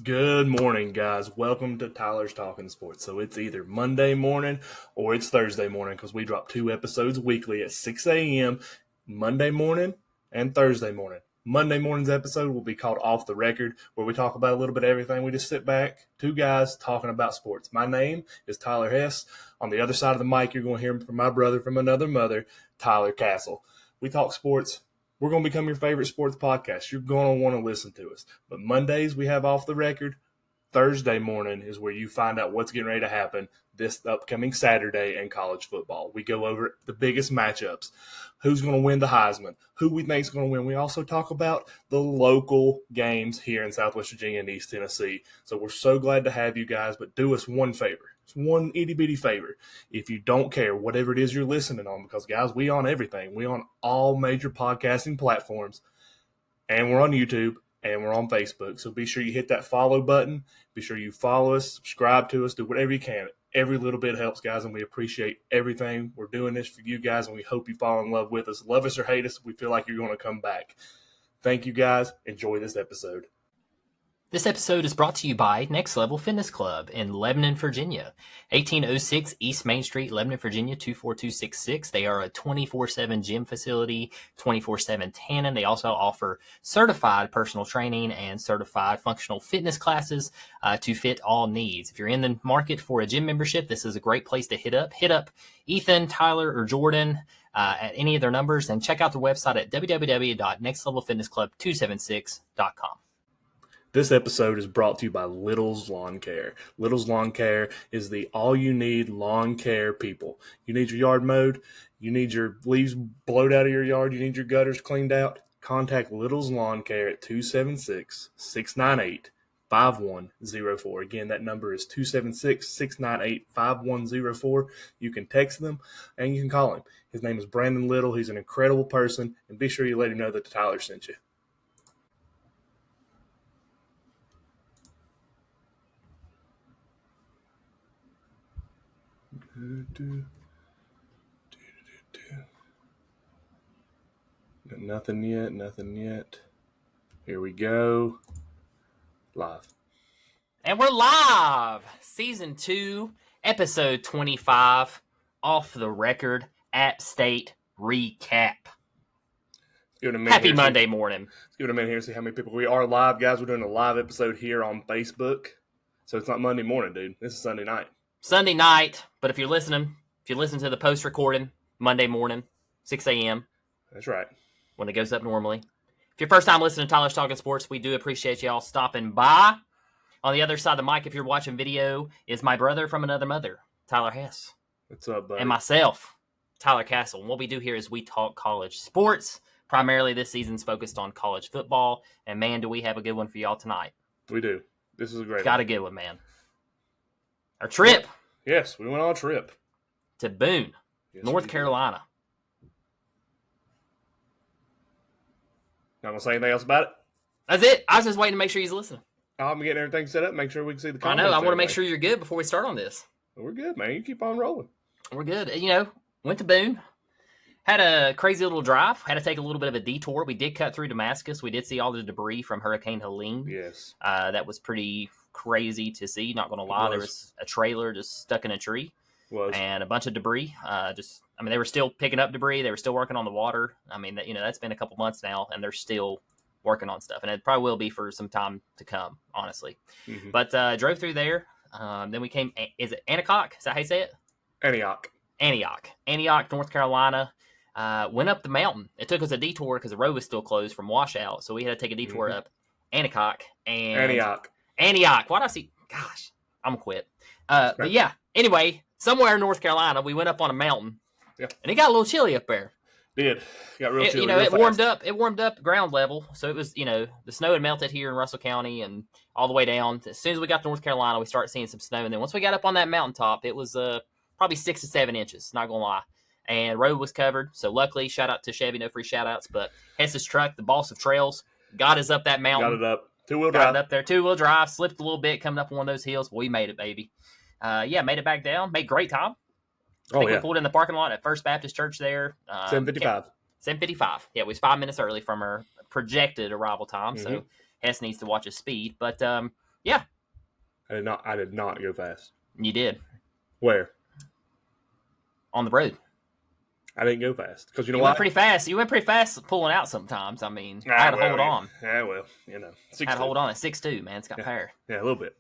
Good morning, guys. Welcome to Tyler's Talking Sports. So it's either Monday morning or it's Thursday morning because we drop 2 episodes weekly at 6 a.m. Monday morning and Thursday morning. Monday morning's episode will be called Off the Record, where we talk about a little bit of everything. We just sit back, two guys talking about sports. My name is Tyler Hess. On the other side of the mic, you're going to hear from my brother from another mother, Tyler Castle. We talk sports. We're going to become your favorite sports podcast. You're going to want to listen to us. But Mondays, we have Off the Record. Thursday morning is where you find out what's getting ready to happen this upcoming Saturday in college football. We go over the biggest matchups, who's going to win the Heisman, who we think is going to win. We also talk about the local games here in Southwest Virginia and East Tennessee. So we're so glad to have you guys, but do us one favor. It's one itty-bitty favor. If you don't care, whatever it is you're listening on, because, guys, we on everything. We on all major podcasting platforms, and we're on YouTube, and we're on Facebook. So be sure you hit that follow button. Be sure you follow us, subscribe to us, do whatever you can. Every little bit helps, guys, and we appreciate everything. We're doing this for you guys, and we hope you fall in love with us. Love us or hate us, we feel like you're going to come back. Thank you, guys. Enjoy this episode. This episode is brought to you by Next Level Fitness Club in Lebanon, Virginia. 1806 East Main Street, Lebanon, Virginia, 24266. They are a 24/7 gym facility, 24/7 tanning. They also offer certified personal training and certified functional fitness classes to fit all needs. If you're in the market for a gym membership, this is a great place to hit up. Hit up Ethan, Tyler, or Jordan at any of their numbers, and check out their website at www.nextlevelfitnessclub276.com. This episode is brought to you by Little's Lawn Care. Little's Lawn Care is the all-you-need lawn care people. You need your yard mowed. You need your leaves blowed out of your yard. You need your gutters cleaned out. Contact Little's Lawn Care at 276-698-5104. Again, that number is 276-698-5104. You can text them and you can call him. His name is Brandon Little. He's an incredible person, and be sure you let him know that Tyler sent you. Nothing yet. Here we go. Live. And we're live! Season 2, Episode 25, Off the Record, App State Recap. Happy Monday morning. Let's give it a minute here and see how many people we are live, guys. We're doing a live episode here on Facebook. So it's not Monday morning, dude. This is Sunday night. Sunday night, but if you listen to the post recording, Monday morning, 6 a.m. That's right. When it goes up normally. If you're first time listening to Tyler's Talking Sports, we do appreciate y'all stopping by. On the other side of the mic, if you're watching video, is my brother from another mother, Tyler Hess. What's up, buddy? And myself, Tyler Castle. And what we do here is we talk college sports. Primarily this season's focused on college football. And man, do we have a good one for y'all tonight. We do. This is a great one. Got a good one, man. Our trip. Yes, we went on a trip. To Boone, North Carolina. Not going to say anything else about it? That's it. I was just waiting to make sure he's listening. I'm getting everything set up, make sure we can see the comments. I know. I want to make sure you're good before we start on this. We're good, man. You keep on rolling. We're good. Went to Boone. Had a crazy little drive. Had to take a little bit of a detour. We did cut through Damascus. We did see all the debris from Hurricane Helene. Yes. That was pretty crazy to see. Not going to lie. There was a trailer just stuck in a tree. And a bunch of debris. They were still picking up debris. They were still working on the water. That's been a couple months now, and they're still working on stuff. And it probably will be for some time to come, honestly. Mm-hmm. But drove through there. Then we came, is it Antioch? Is that how you say it? Antioch, North Carolina. Went up the mountain. It took us a detour because the road was still closed from washout. So we had to take a detour up Antioch. Antioch. Why did I see? Gosh, I'm going to quit. But yeah, anyway, somewhere in North Carolina, we went up on a mountain. Yeah. And it got a little chilly up there. Got real chilly. It warmed up ground level. So it was, the snow had melted here in Russell County and all the way down. As soon as we got to North Carolina, we started seeing some snow. And then once we got up on that mountaintop, it was probably 6 to 7 inches, not going to lie. And road was covered. So luckily, shout out to Chevy, no free shout outs. But Hess's truck, the boss of trails, got us up that mountain. Got it up. Two-wheel drive. Got it up there. Two-wheel drive. Slipped a little bit coming up one of those hills. But we made it, baby. Made it back down. Made great time. I think we pulled in the parking lot at First Baptist Church there. 7:55. 7:55. Yeah, we was 5 minutes early from our projected arrival time, so Hess needs to watch his speed. But Yeah, I did not go fast. you did Where? on the road. I didn't go fast because you know You why? went pretty fast. You went pretty fast pulling out sometimes. I mean, I had to hold on. Yeah, well, Had to hold on at 6'2", man. It's got power. Yeah, a little bit.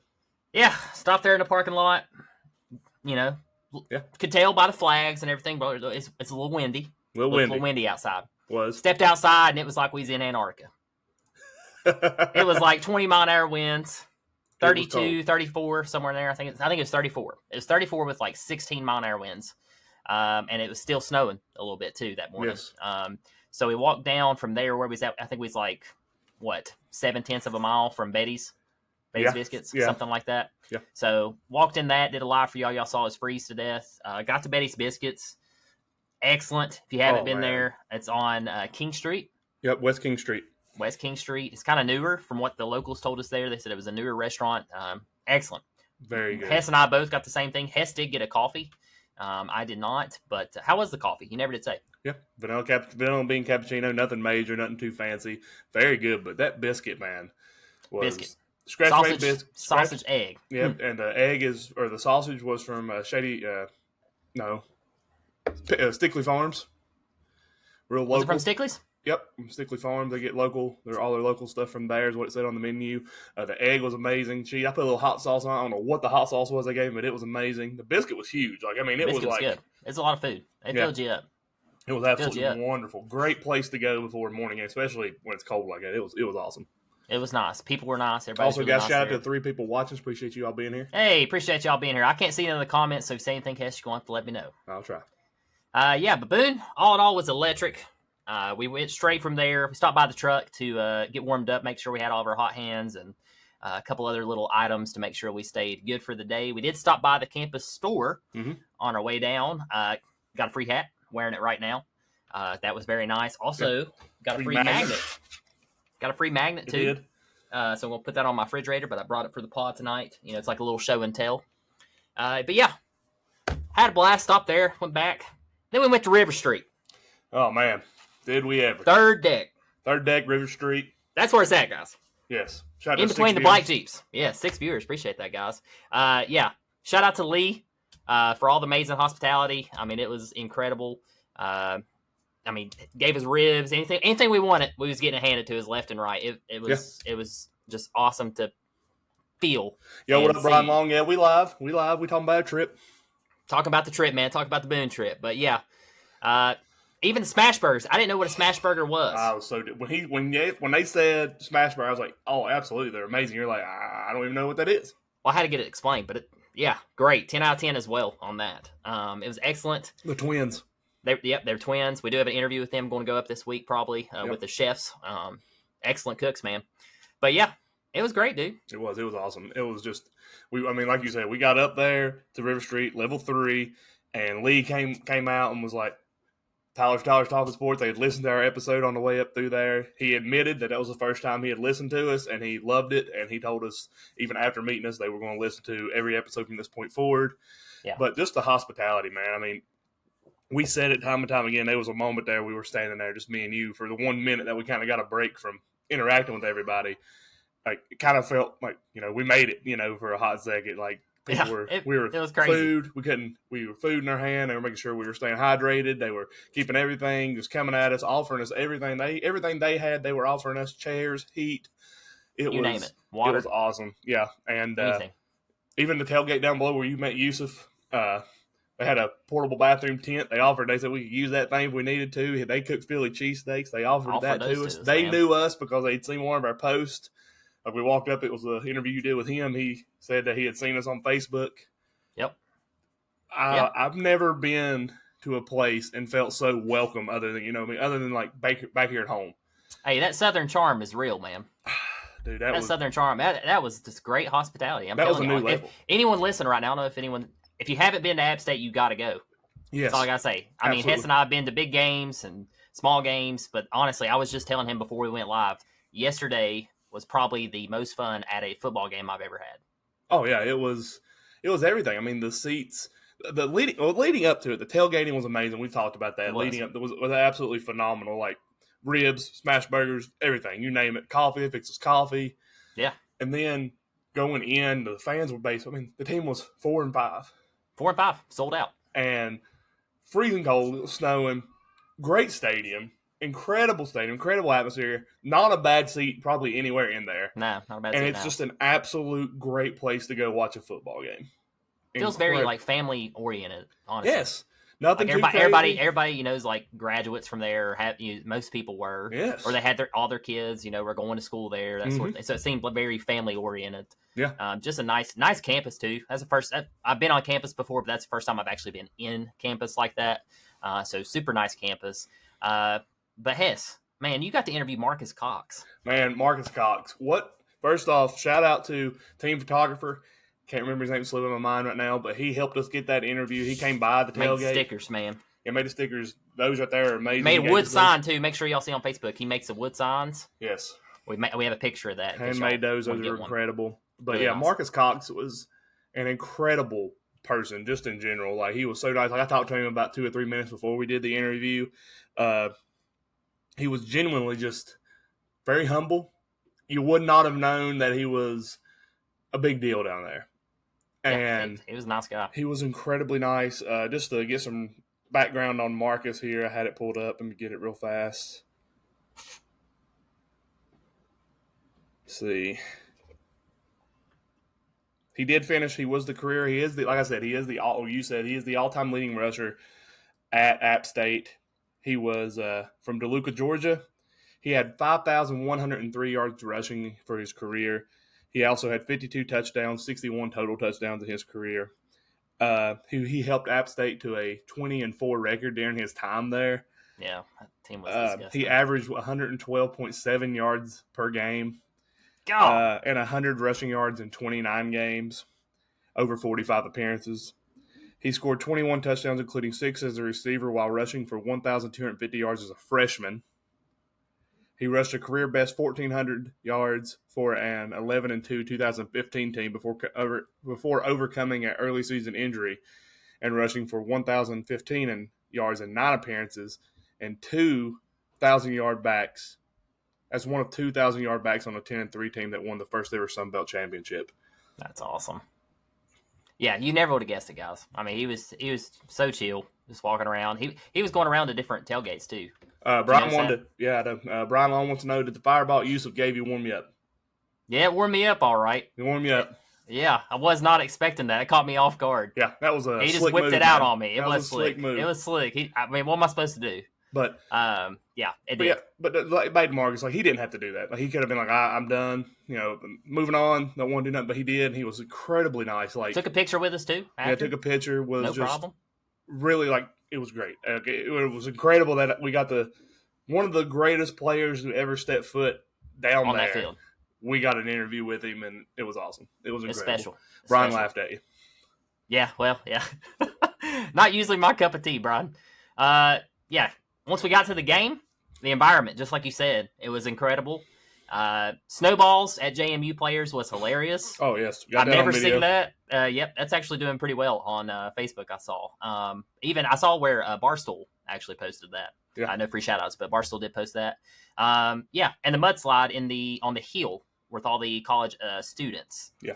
Yeah, stopped there in the parking lot. You know, Yeah. could tell by the flags and everything, but it's a little windy. A little Looked a little windy outside. Was. Stepped outside and it was like we was in Antarctica. It was like 20-mile-an-hour winds, 32, 34, somewhere in there. I think it was 34. It was 34 with like 16-mile-an-hour winds. And it was still snowing a little bit too that morning. Yes. So we walked down from there where we was at. I think we was like, 7/10 of a mile from Betty's Biscuits, something like that. Yeah. So walked in that, did a live for y'all. Y'all saw us freeze to death. Got to Betty's Biscuits. Excellent. If you haven't been there, it's on King Street. Yep, West King Street. West King Street. It's kind of newer from what the locals told us there. They said it was a newer restaurant. Excellent. Very good. Hess and I both got the same thing. Hess did get a coffee. I did not, but how was the coffee? You never did say. Yeah, vanilla bean cappuccino, nothing major, nothing too fancy. Very good, but that biscuit, man, was sausage egg. Yep, and the egg the sausage was from Stickley Farms. Real local. Was it from Stickley's? Yep, from Stickley Farms. They get local. All their local stuff from there is what it said on the menu. The egg was amazing. Gee, I put a little hot sauce on it. I don't know what the hot sauce was they gave me, but it was amazing. The biscuit was huge. It was like good. It's a lot of food. It filled you up. It was absolutely wonderful. Great place to go before morning, especially when it's cold like that. It was awesome. It was nice. People were nice. Everybody also, really guys, nice shout out there. to the 3 people watching. Appreciate you all being here. Hey, appreciate y'all being here. I can't see none of the comments, so if you say anything, Hess, you're going to have to let me know. I'll try. Baboon, all in all, was electric. We went straight from there. We stopped by the truck to get warmed up, make sure we had all of our hot hands and a couple other little items to make sure we stayed good for the day. We did stop by the campus store on our way down. Got a free hat, wearing it right now. That was very nice. Also, got a free magnet. Got a free magnet, too. So we'll put that on my refrigerator, but I brought it for the pod tonight. It's like a little show and tell. But yeah, had a blast. Stopped there, went back. Then we went to River Street. Oh, man. Did we ever. Third deck, River Street. That's where it's at, guys. Yes. In between the black Jeeps. Yeah, 6 viewers. Appreciate that, guys. Shout out to Lee for all the amazing hospitality. I mean, it was incredible. Gave us ribs, anything we wanted, we was getting it handed to us left and right. It was just awesome to feel. Yo, what up, Brian Long? Yeah, we live. We talking about a trip. Talking about the trip, man. Talking about the Boone trip. But yeah, even the smash burgers. I didn't know what a smash burger was. I was so when they said smash burger, I was like, oh, absolutely, they're amazing. You're like, I don't even know what that is. Well, I had to get it explained, but great. 10 out of 10 as well on that. It was excellent. The twins. They're twins. We do have an interview with them going to go up this week probably with the chefs. Excellent cooks, man. But yeah, it was great, dude. It was awesome. It was just like you said, we got up there to River Street, level 3, and Lee came out and was like, Tyler's Talking Sports. They had listened to our episode on the way up through there. He admitted that was the first time he had listened to us, and he loved it. And he told us, even after meeting us, they were going to listen to every episode from this point forward. Yeah. But just the hospitality, man. I mean, we said it time and time again. There was a moment there we were standing there, just me and you, for the 1 minute that we kind of got a break from interacting with everybody. Like, it kind of felt like, we made it, for a hot second. Like, it was crazy. Food. We were food in our hand. They were making sure we were staying hydrated. They were keeping everything, just coming at us, offering us everything. Everything they had, they were offering us: chairs, heat. Name it. Water. It was awesome. Yeah. And even the tailgate down below where you met Yusuf, they had a portable bathroom tent. They said we could use that thing if we needed to. They cooked Philly cheesesteaks. They offered that to us. They knew us because they'd seen one of our posts. Like, we walked up, it was the interview you did with him. He said that he had seen us on Facebook. Yep. I've never been to a place and felt so welcome other than like back here at home. Hey, that Southern charm is real, man. Dude, that was Southern charm. That was just great hospitality. That was a new level. If anyone listening right now, I don't know if you haven't been to App State, you got to go. Yes. That's all I got to say. I mean, Hess and I have been to big games and small games, but honestly, I was just telling him before we went live, yesterday was probably the most fun at a football game I've ever had. Oh yeah, it was everything. I mean, the seats, leading up to it, the tailgating was amazing. We talked about that. Leading up, it was absolutely phenomenal. Like ribs, smash burgers, everything, you name it. Coffee, if it's coffee. Yeah. And then going in, the fans were basically, I mean, the team was 4-5. 4-5, sold out. And freezing cold, it was snowing, great stadium, incredible atmosphere, not a bad seat probably anywhere in there. No, not a bad and seat it's now. just an absolute great place to go watch a football game. Feels very like family oriented, honestly. Yes. Nothing like too crazy. Everybody, is like graduates from there. Most people were. Yes. Or they had all their kids, were going to school there, that sort of thing. So it seemed very family oriented. Yeah. Just a nice campus too. That's the first. I've been on campus before, but that's the first time I've actually been in campus like that. So super nice campus. But Hess, man, you got to interview Marcus Cox. Man, Marcus Cox. What? First off, shout out to team photographer. Can't remember his name, slipping my mind right now, but he helped us get that interview. He came by the tailgate. Made stickers, man. Yeah, made the stickers. Those right there are amazing. Made a wood sign too. Make sure y'all see on Facebook. He makes the wood signs. Yes. We have a picture of that. Handmade those. Those are incredible. But really yeah, nice. Marcus Cox was an incredible person just in general. Like, he was so nice. Like, I talked to him about 2 or 3 minutes before we did the interview. He was genuinely just very humble. You would not have known that he was a big deal down there. And he was a nice guy. He was incredibly nice. Just to get some background on Marcus here, I had it pulled up and get it real fast. Let's see. He did finish. He was the career. He is like I said, he is the all-time leading rusher at App State. He was from DeLuca, Georgia. He had 5,103 yards rushing for his career. He also had 52 touchdowns, 61 total touchdowns in his career. He helped App State to a 20-4 record during his time there. Yeah, that team was disgusting. He averaged 112.7 yards per game. And 100 rushing yards in 29 games, over 45 appearances. He scored 21 touchdowns, including 6 as a receiver, while rushing for 1,250 yards as a freshman. He rushed a career-best 1,400 yards for an 11-2 2015 team before overcoming an early season injury and rushing for 1,015 yards in 9 appearances and 2,000-yard backs. That's one of 2,000-yard backs on a 10-3 team that won the first ever Sun Belt Championship. That's awesome. Yeah, you never would have guessed it, guys. I mean, he was so chill, just walking around. He was going around to different tailgates too. Brian Long wants to know, did the Fireball Yusuf gave you warm you up? Yeah, it warmed me up all right. It warmed you up. Yeah, I was not expecting that. It caught me off guard. Yeah, that was a He just slick whipped move, it out man. on me. It was slick. It was slick. I mean, what am I supposed to do? But it did. But like back to Marcus, like, he didn't have to do that. Like, he could have been like, I'm done. Moving on. Don't want to do nothing. But he did. And he was incredibly nice. Like, took a picture with us too. After. Yeah, took a picture. Was no just problem. Really, like, it was great. It was incredible that we got one of the greatest players who ever stepped foot down on there. That field. We got an interview with him, and it was awesome. It was incredible. It's special. Brian laughed at you. Yeah, well, yeah. Not usually my cup of tea, Brian. Yeah. Once we got to the game, the environment, just like you said, it was incredible. Snowballs at JMU players was hilarious. Oh, yes. I've never seen that. Yep, that's actually doing pretty well on Facebook, I saw. Even I saw where Barstool actually posted that. Yeah. No free shout-outs, but Barstool did post that. Yeah, and the mudslide on the hill with all the college students. Yeah.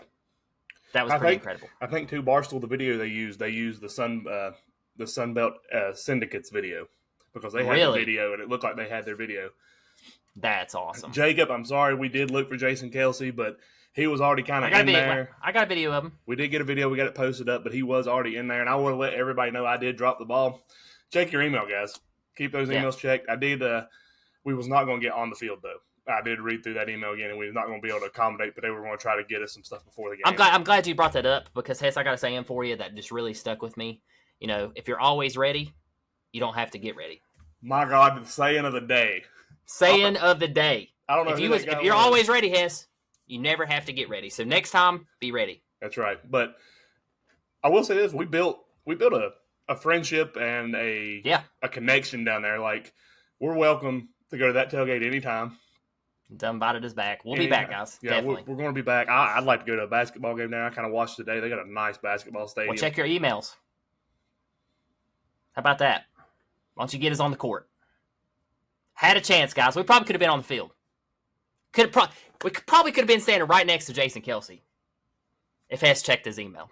That was pretty incredible. I think, too, Barstool, the video they used the Sun Belt Syndicate's video. Because they had the video, and it looked like they had their video. That's awesome. Jacob, I'm sorry, we did look for Jason Kelsey, but he was already kind of in there. I got a video of him. We did get a video. We got it posted up, but he was already in there. And I want to let everybody know I did drop the ball. Check your email, guys. Keep those emails checked. I did. We was not going to get on the field, though. I did read through that email again, and we was not going to be able to accommodate, but they were going to try to get us some stuff before the game. I'm glad you brought that up because, Hess, I got a saying for you that just really stuck with me. If you're always ready, you don't have to get ready. My God, the saying of the day. Saying of the day. I don't know if you're always ready, Hess, you never have to get ready. So next time, be ready. That's right. But I will say this: we built a friendship and a connection down there. Like, we're welcome to go to that tailgate anytime. Done invited us back. We'll be back, guys. Yeah, definitely. We're going to be back. I'd like to go to a basketball game there. I kind of watched today. They got a nice basketball stadium. Well, check your emails. How about that? Why don't you get us on the court? Had a chance, guys. We probably could have been on the field. We probably could have been standing right next to Jason Kelsey. if Hess checked his email.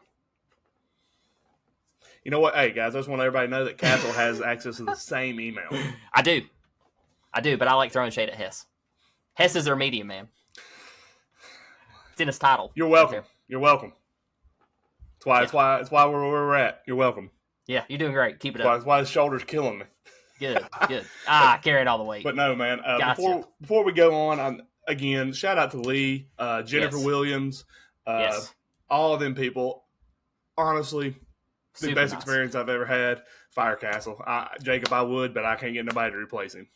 You know what? Hey, guys, I just want everybody to know that Castle has access to the same email. I do, but I like throwing shade at Hess. Hess is their media man. It's in his title. You're welcome. Right, You're welcome. It's why we're where we're at. You're welcome. Yeah, you're doing great. Keep it up. That's why his shoulder's killing me. Good. Carrying all the weight. But no, man. Gotcha. Before we go on, again, shout out to Lee, Jennifer Williams, yes. all of them people. Honestly, the Super best nice. experience I've ever had. Fire Castle. Jacob, I would, but I can't get nobody to replace him.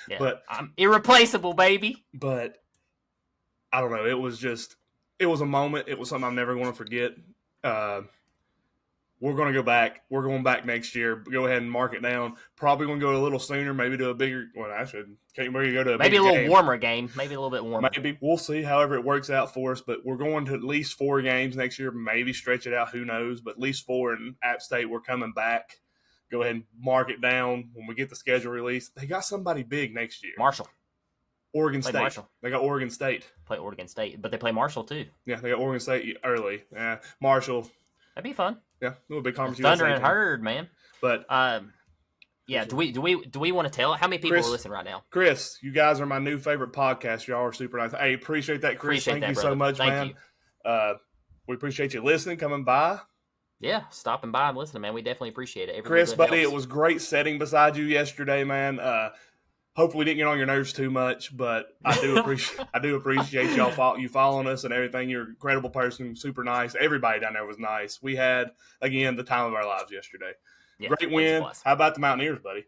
Yeah. But I'm irreplaceable, baby. But I don't know. It was a moment. It was something I'm never going to forget. We're going to go back. We're going back next year. Go ahead and mark it down. Probably going to go a little sooner, maybe to a bigger. Well, I should. Can't maybe go to maybe a little game. warmer game. Maybe a little bit warmer. Maybe we'll see. However, it works out for us. But we're going to at least 4 games next year. Maybe stretch it out. Who knows? But at least 4 in App State. We're coming back. Go ahead and mark it down when we get the schedule released. They got somebody big next year. Marshall. Oregon Play State. Marshall. They got Oregon State. Play Oregon State, but they play Marshall too. Yeah, they got Oregon State early. Marshall. That'd be fun. Yeah, a little big conference. Thunder and Herd, man. But yeah. Do we want to tell how many people are listening right now? Chris, you guys are my new favorite podcast. Y'all are super nice. Hey, appreciate that, Chris. Thank you so much, man. We appreciate you listening, coming by. Yeah, stopping by and listening, man. We definitely appreciate it. Chris, buddy, it was great sitting beside you yesterday, man. Hopefully, we didn't get on your nerves too much, but I do appreciate you following us and everything. You're an incredible person, super nice. Everybody down there was nice. We had, again, the time of our lives yesterday. Yeah, great win. How about the Mountaineers, buddy?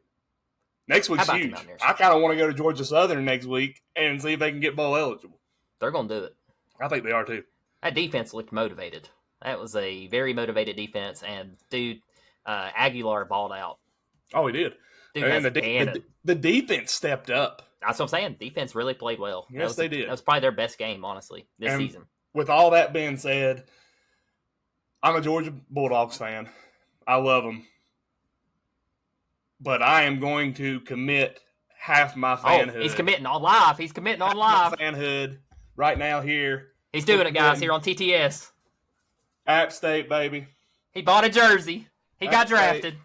Next week's huge. I kind of want to go to Georgia Southern next week and see if they can get bowl eligible. They're going to do it. I think they are too. That defense looked motivated. That was a very motivated defense, and dude, Aguilar balled out. Oh, he did. Dude, and the defense stepped up. That's what I'm saying. Defense really played well. Yes, they did. That was probably their best game, honestly, this season. With all that being said, I'm a Georgia Bulldogs fan. I love them. But I am going to commit half my fanhood. Oh, he's committing on live. Fanhood right now here. He's doing it, guys, here on TTS. App State, baby. He bought a jersey. He got drafted.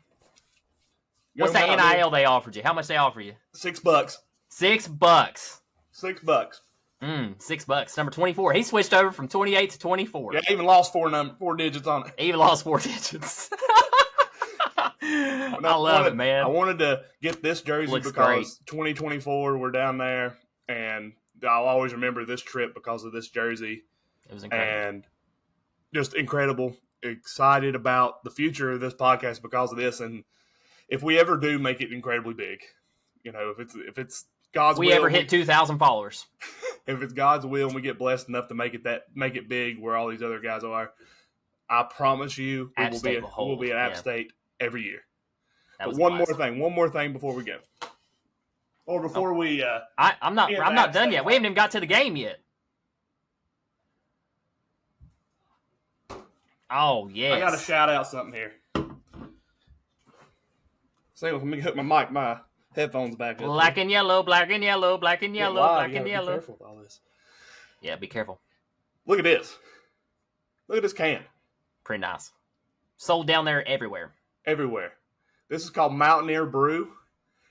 What's that NIL they offered you? How much they offer you? $6. $6. $6. $6. Number 24. He switched over from 28 to 24. Yeah, even lost 4 digits on it. Even lost 4 digits. I love it, man. I wanted to get this jersey because great. 2024, we're down there, and I'll always remember this trip because of this jersey. It was incredible. And just incredible. Excited about the future of this podcast because of this, and if we ever do make it incredibly big, if it's God's will, we ever hit 2,000 followers. If it's God's will and we get blessed enough to make it big where all these other guys are, I promise you we'll be at App State every year. But one more thing before we go. Or before we I'm not done yet. We haven't even got to the game yet. Oh, yes. I got to shout out something here. So let me hook my headphones back up. Black and yellow, black and yellow, black and yellow, black and yellow. Be careful with all this. Yeah, be careful. Look at this. Look at this can. Pretty nice. Sold down there everywhere. Everywhere. This is called Mountaineer Brew.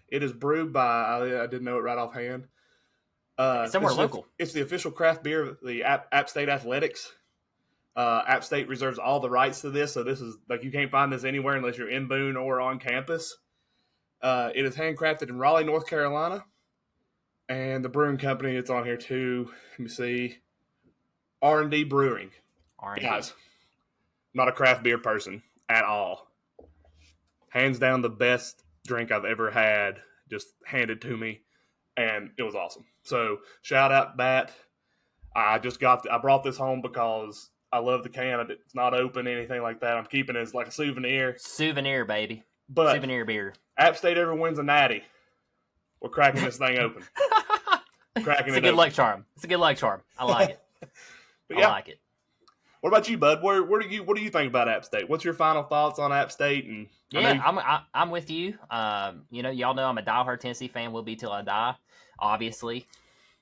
It is brewed by, I didn't know it right offhand. Somewhere local. It's the official craft beer of the App State Athletics. App State reserves all the rights to this, so this is you can't find this anywhere unless you're in Boone or on campus. It is handcrafted in Raleigh, North Carolina, and the brewing company it's on here too. Let me see, R&D Brewing. R&D. Guys, I'm not a craft beer person at all. Hands down, the best drink I've ever had, just handed to me, and it was awesome. So shout out that. I brought this home because I love the can. It's not open, anything like that. I'm keeping it as like a souvenir. Souvenir, baby. But souvenir beer. App State ever wins a natty, we're cracking this thing open. It's a good luck charm. I like it. I like it. What about you, bud? What do you think about App State? What's your final thoughts on App State? And I'm with you. Y'all know I'm a diehard Tennessee fan. Will be till I die, obviously.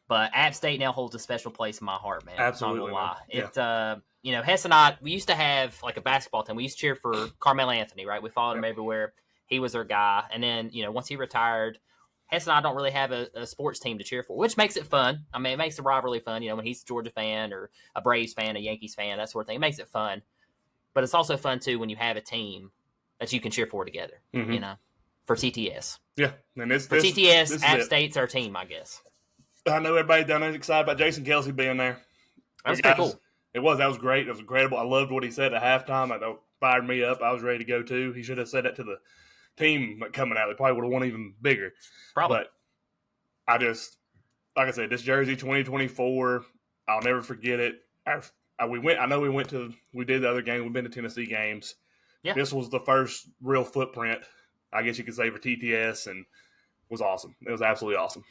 But App State now holds a special place in my heart, man. Absolutely, I'm not gonna lie. Hess and I, we used to have like a basketball team. We used to cheer for Carmelo Anthony, right? We followed him everywhere. He was our guy. And then, once he retired, Hess and I don't really have a sports team to cheer for, which makes it fun. I mean, it makes the rivalry fun, when he's a Georgia fan or a Braves fan, a Yankees fan, that sort of thing. It makes it fun. But it's also fun, too, when you have a team that you can cheer for together, for TTS. Yeah. And for TTS, App State's our team, I guess. I know everybody down there is excited about Jason Kelsey being there. That was pretty cool. It was. That was great. It was incredible. I loved what he said at halftime. That fired me up. I was ready to go, too. He should have said that to the team coming out. They probably would have won even bigger. Probably. But I just, like I said, this jersey 2024, I'll never forget it. We did the other game. We've been to Tennessee games. Yeah. This was the first real footprint, I guess you could say, for TTS, and was awesome. It was absolutely awesome.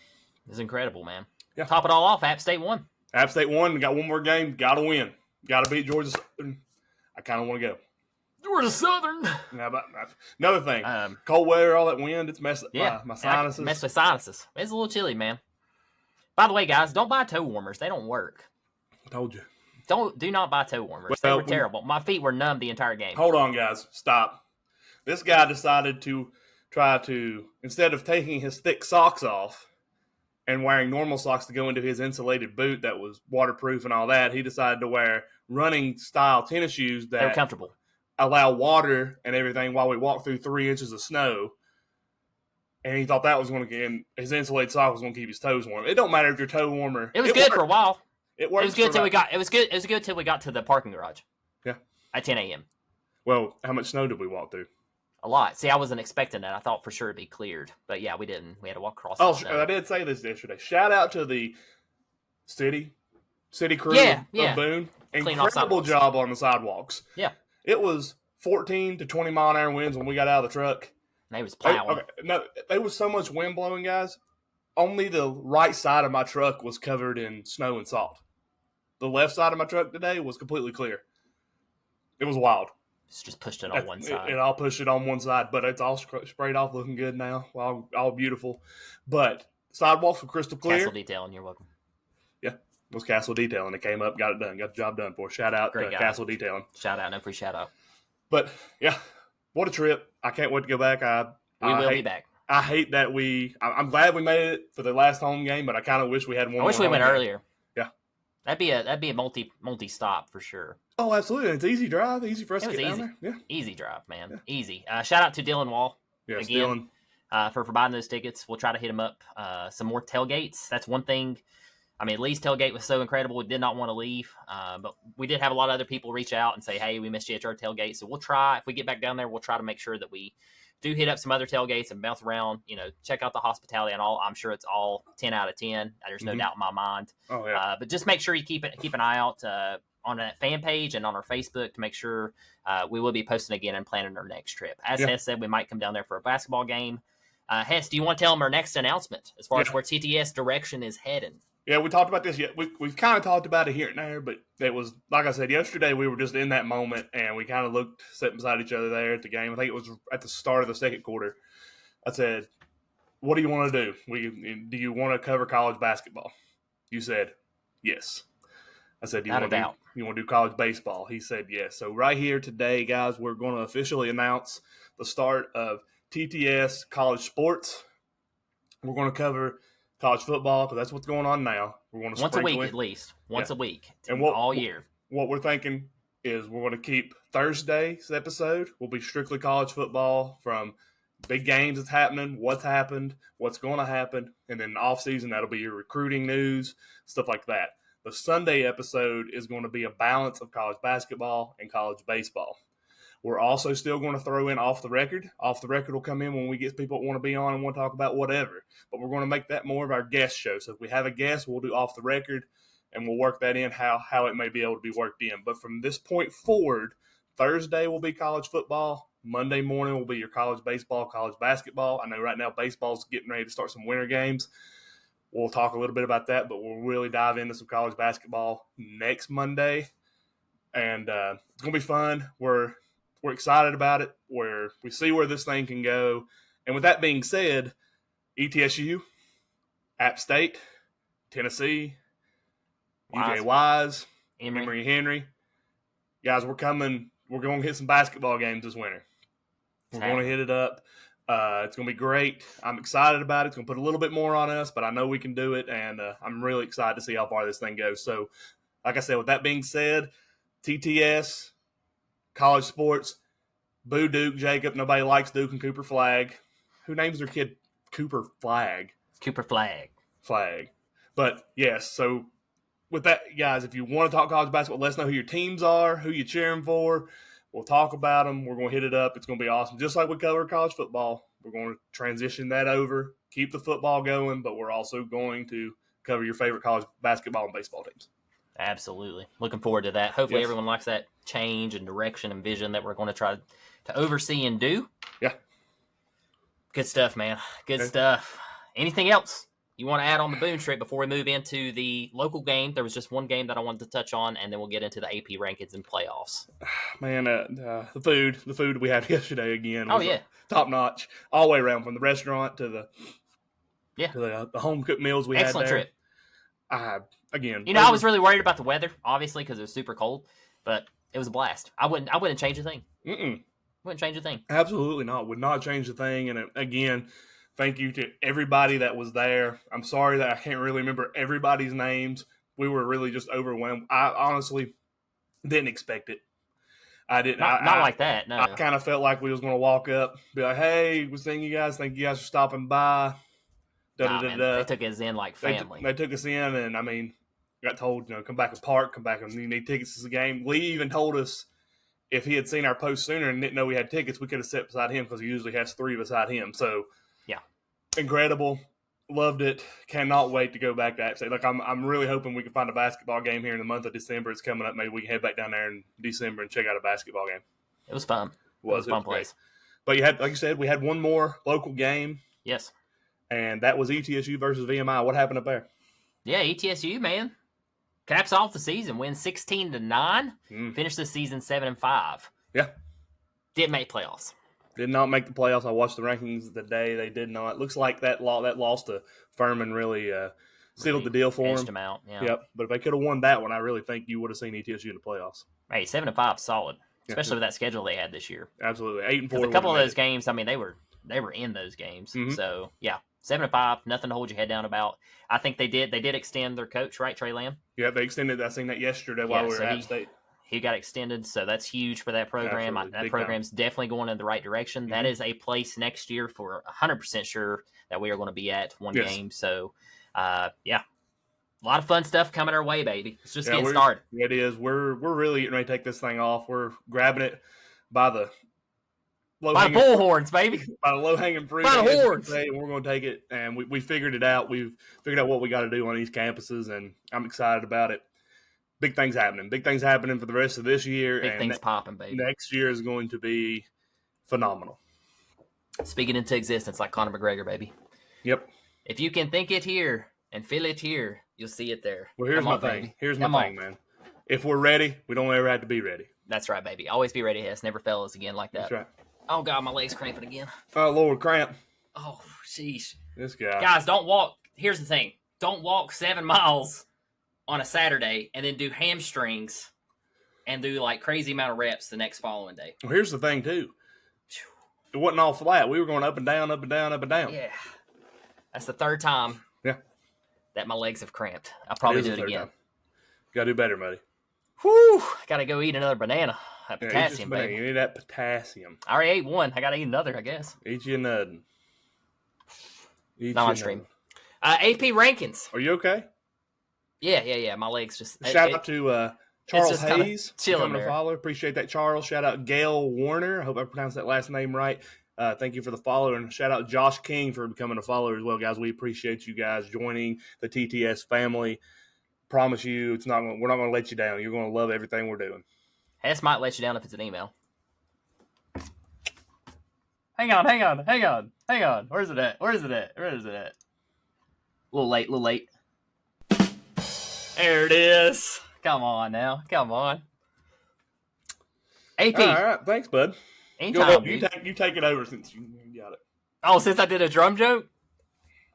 It was incredible, man. Yeah. Top it all off, App State won. App State won. Got one more game. Got to win. Got to beat Georgia Southern. I kind of want to go. Georgia Southern. Now, another thing, cold weather, all that wind, it's messed up my sinuses. Messed with sinuses. It's a little chilly, man. By the way, guys, don't buy toe warmers. They don't work. I told you. Do not buy toe warmers. They were terrible. My feet were numb the entire game. Hold on, guys. Stop. This guy decided to try to, instead of taking his thick socks off and wearing normal socks to go into his insulated boot that was waterproof and all that, he decided to wear running-style tennis shoes that they were comfortable, allow water and everything while we walk through 3 inches of snow. And he thought that was going to get in, his insulated sock was going to keep his toes warm. It don't matter if your toe warmer. It was good for a while. It worked. It was good till we got. It was good till we got to the parking garage. Yeah. At 10 a.m. Well, how much snow did we walk through? A lot. See, I wasn't expecting that. I thought for sure it'd be cleared, but yeah, we didn't. We had to walk across. I did say this yesterday. Shout out to the city crew of Boone. Incredible job on the sidewalks. Yeah. It was 14 to 20 mile an hour winds when we got out of the truck. They was plowing. There was so much wind blowing, guys. Only the right side of my truck was covered in snow and salt. The left side of my truck today was completely clear. It was wild. It's just pushed it on one side. It all pushed it on one side, but it's all sprayed off, looking good now. All beautiful. But sidewalks were crystal clear. Castle Detailing, you're welcome. Yeah, it was Castle Detailing. It came up, got it done, got the job done for us. Shout out to Castle Detailing. Shout out, no free shout out. But yeah, what a trip! I can't wait to go back. We will be back. I hate that I'm glad we made it for the last home game, but I kind of wish we had one. I wish we went earlier. Yeah, that'd be a multi stop for sure. Oh, absolutely! It's easy drive, easy for us to get down there. Yeah, easy drive, man, easy. Shout out to Dylan Wall again for providing those tickets. We'll try to hit him up. Some more tailgates. That's one thing. I mean, Lee's tailgate was so incredible. We did not want to leave, but we did have a lot of other people reach out and say, "Hey, we missed you at our tailgate." So we'll try. If we get back down there, we'll try to make sure that we do hit up some other tailgates and bounce around, check out the hospitality and all. I'm sure it's all 10 out of 10. There's no doubt in my mind. Oh, yeah. But just make sure you keep an eye out on that fan page and on our Facebook to make sure we will be posting again and planning our next trip. As Hess said, we might come down there for a basketball game. Hess, do you want to tell them our next announcement as far as where TTS direction is heading? Yeah, we talked about this yet. We've kind of talked about it here and there, but it was, like I said, yesterday we were just in that moment, and we kind of looked, sitting beside each other there at the game. I think it was at the start of the second quarter. I said, what do you want to do? Do you want to cover college basketball? You said, yes. I said, do you want to do college baseball? He said, yes. So right here today, guys, we're going to officially announce the start of TTS College Sports. We're going to cover college football, because that's what's going on now. We're going to once a week at least. Once a week. And all year. What we're thinking is we're going to keep Thursday's episode will be strictly college football, from big games that's happening, what's happened, what's going to happen, and then off season that'll be your recruiting news, stuff like that. The Sunday episode is going to be a balance of college basketball and college baseball. We're also still going to throw in off the record. Off the record will come in when we get people that want to be on and want to talk about whatever. But we're going to make that more of our guest show. So if we have a guest, we'll do off the record, and we'll work that in how it may be able to be worked in. But from this point forward, Thursday will be college football. Monday morning will be your college baseball, college basketball. I know right now baseball's getting ready to start some winter games. We'll talk a little bit about that, but we'll really dive into some college basketball next Monday. And it's going to be fun. We're excited about it, where we see where this thing can go. And with that being said, ETSU, App State, Tennessee, UJ Wise, Emory Henry, guys, we're coming. We're going to hit some basketball games this winter. We're going to hit it up. It's going to be great. I'm excited about it. It's going to put a little bit more on us, but I know we can do it, and I'm really excited to see how far this thing goes. So, like I said, with that being said, TTS, college sports, boo Duke, Jacob. Nobody likes Duke and Cooper Flag. Who names their kid Cooper Flag? Cooper Flag. But, yes, so with that, guys, if you want to talk college basketball, let us know who your teams are, who you're cheering for. We'll talk about them. We're going to hit it up. It's going to be awesome. Just like we covered college football, we're going to transition that over, keep the football going, but we're also going to cover your favorite college basketball and baseball teams. Absolutely. Looking forward to that. Hopefully everyone likes that change and direction and vision that we're going to try to oversee and do. Yeah. Good stuff, man. Good stuff. Anything else you want to add on the Boone trip before we move into the local game? There was just one game that I wanted to touch on, and then we'll get into the AP rankings and playoffs. Man, the food we had yesterday again. Oh, yeah. Top notch all the way around, from the restaurant to the home cooked meals we Excellent had there. Trip. Again, I was really worried about the weather, obviously, because it was super cold, but it was a blast. I wouldn't change a thing. Wouldn't change a thing. Absolutely not. Would not change a thing. And again, thank you to everybody that was there. I'm sorry that I can't really remember everybody's names. We were really just overwhelmed. I honestly didn't expect it. I didn't. Not like that, no. I kind of felt like we was going to walk up, be like, hey, we're seeing you guys. Thank you guys for stopping by. Man, they took us in like family. They took us in, and, I mean, got told, come back and park, come back and you need tickets to the game. Lee even told us if he had seen our post sooner and didn't know we had tickets, we could have sat beside him because he usually has three beside him. So, yeah. Incredible. Loved it. Cannot wait to go back to App State. Like, I'm really hoping we can find a basketball game here in the month of December. It's coming up. Maybe we can head back down there in December and check out a basketball game. It was fun. It was a fun place. But like you said, we had one more local game. Yes. And that was ETSU versus VMI. What happened up there? Yeah, ETSU, man. Caps off the season, win 16-9, finished the season 7-5. Yeah. Didn't make playoffs. Did not make the playoffs. I watched the rankings the day they did not. Looks like that loss to Furman really sealed the deal for them. Out, yeah. Yep. But if they could have won that one, I really think you would have seen ETSU in the playoffs. Hey, 7-5 solid, especially with that schedule they had this year. Absolutely, 8-4. A couple of those games, I mean, they were in those games. Mm-hmm. So yeah, 7-5, nothing to hold your head down about. I think they did extend their coach, right, Trey Lamb? Yeah, they extended. I seen that yesterday while we were at App State. He got extended, so that's huge for that program. That program's definitely going in the right direction. Mm-hmm. That is a place next year for 100% sure that we are going to be at one game. So, yeah, a lot of fun stuff coming our way, baby. It's just getting started. It is. We're really getting ready to take this thing off. We're grabbing it by the bullhorns, baby. By the low-hanging fruit. By the horns. And we're going to take it, and we figured it out. We've figured out what we got to do on these campuses, and I'm excited about it. Big things happening. Big things happening for the rest of this year. Big things popping, baby. Next year is going to be phenomenal. Speaking into existence like Conor McGregor, baby. Yep. If you can think it here and feel it here, you'll see it there. Well, here's my thing. Here's my thing, man. If we're ready, we don't ever have to be ready. That's right, baby. Always be ready. Hess. Never fail us again like that. That's right. Oh, God, my leg's cramping again. Oh, Lord, cramp. Oh, sheesh. This guy. Guys, don't walk. Here's the thing. Don't walk 7 miles on a Saturday and then do hamstrings and do like crazy amount of reps the next following day. Well, here's the thing, too. It wasn't all flat. We were going up and down, up and down, up and down. Yeah. That's the third time that my legs have cramped. I'll probably do it again. Got to do better, buddy. Whew. Got to go eat another banana. That potassium, baby. You need that potassium. I already ate one. I got to eat another, I guess. Eat you nothing. Non-stream. AP rankings. Are you okay? Yeah. My legs just... Shout out to Charles Hayes. Chilling to follow. Appreciate that, Charles. Shout out Gail Warner. I hope I pronounced that last name right. Thank you for the follow. And shout out Josh King for becoming a follower as well, guys. We appreciate you guys joining the TTS family. Promise you, we're not going to let you down. You're going to love everything we're doing. Hess might let you down if it's an email. Hang on. Where's it at? A little late. There it is. Come on now. Come on. AP. All right. Thanks, bud. Anytime, you take it over since you got it. Oh, since I did a drum joke?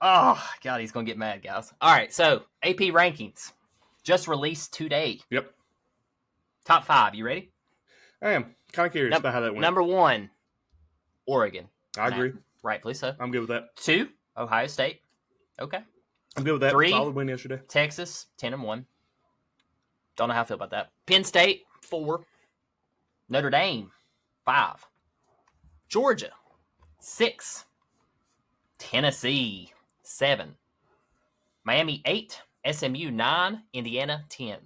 Oh, God, he's going to get mad, guys. All right, so AP rankings just released today. Yep. Top 5. You ready? I am kind of curious about how that went. Number 1, Oregon. I agree. Rightfully so. I'm good with that. 2, Ohio State. Okay. I'm good with that. 3, solid win yesterday. Texas, 10-1. Don't know how I feel about that. Penn State, 4. Notre Dame, 5. Georgia, 6. Tennessee, 7. Miami, 8. SMU, 9. Indiana, 10.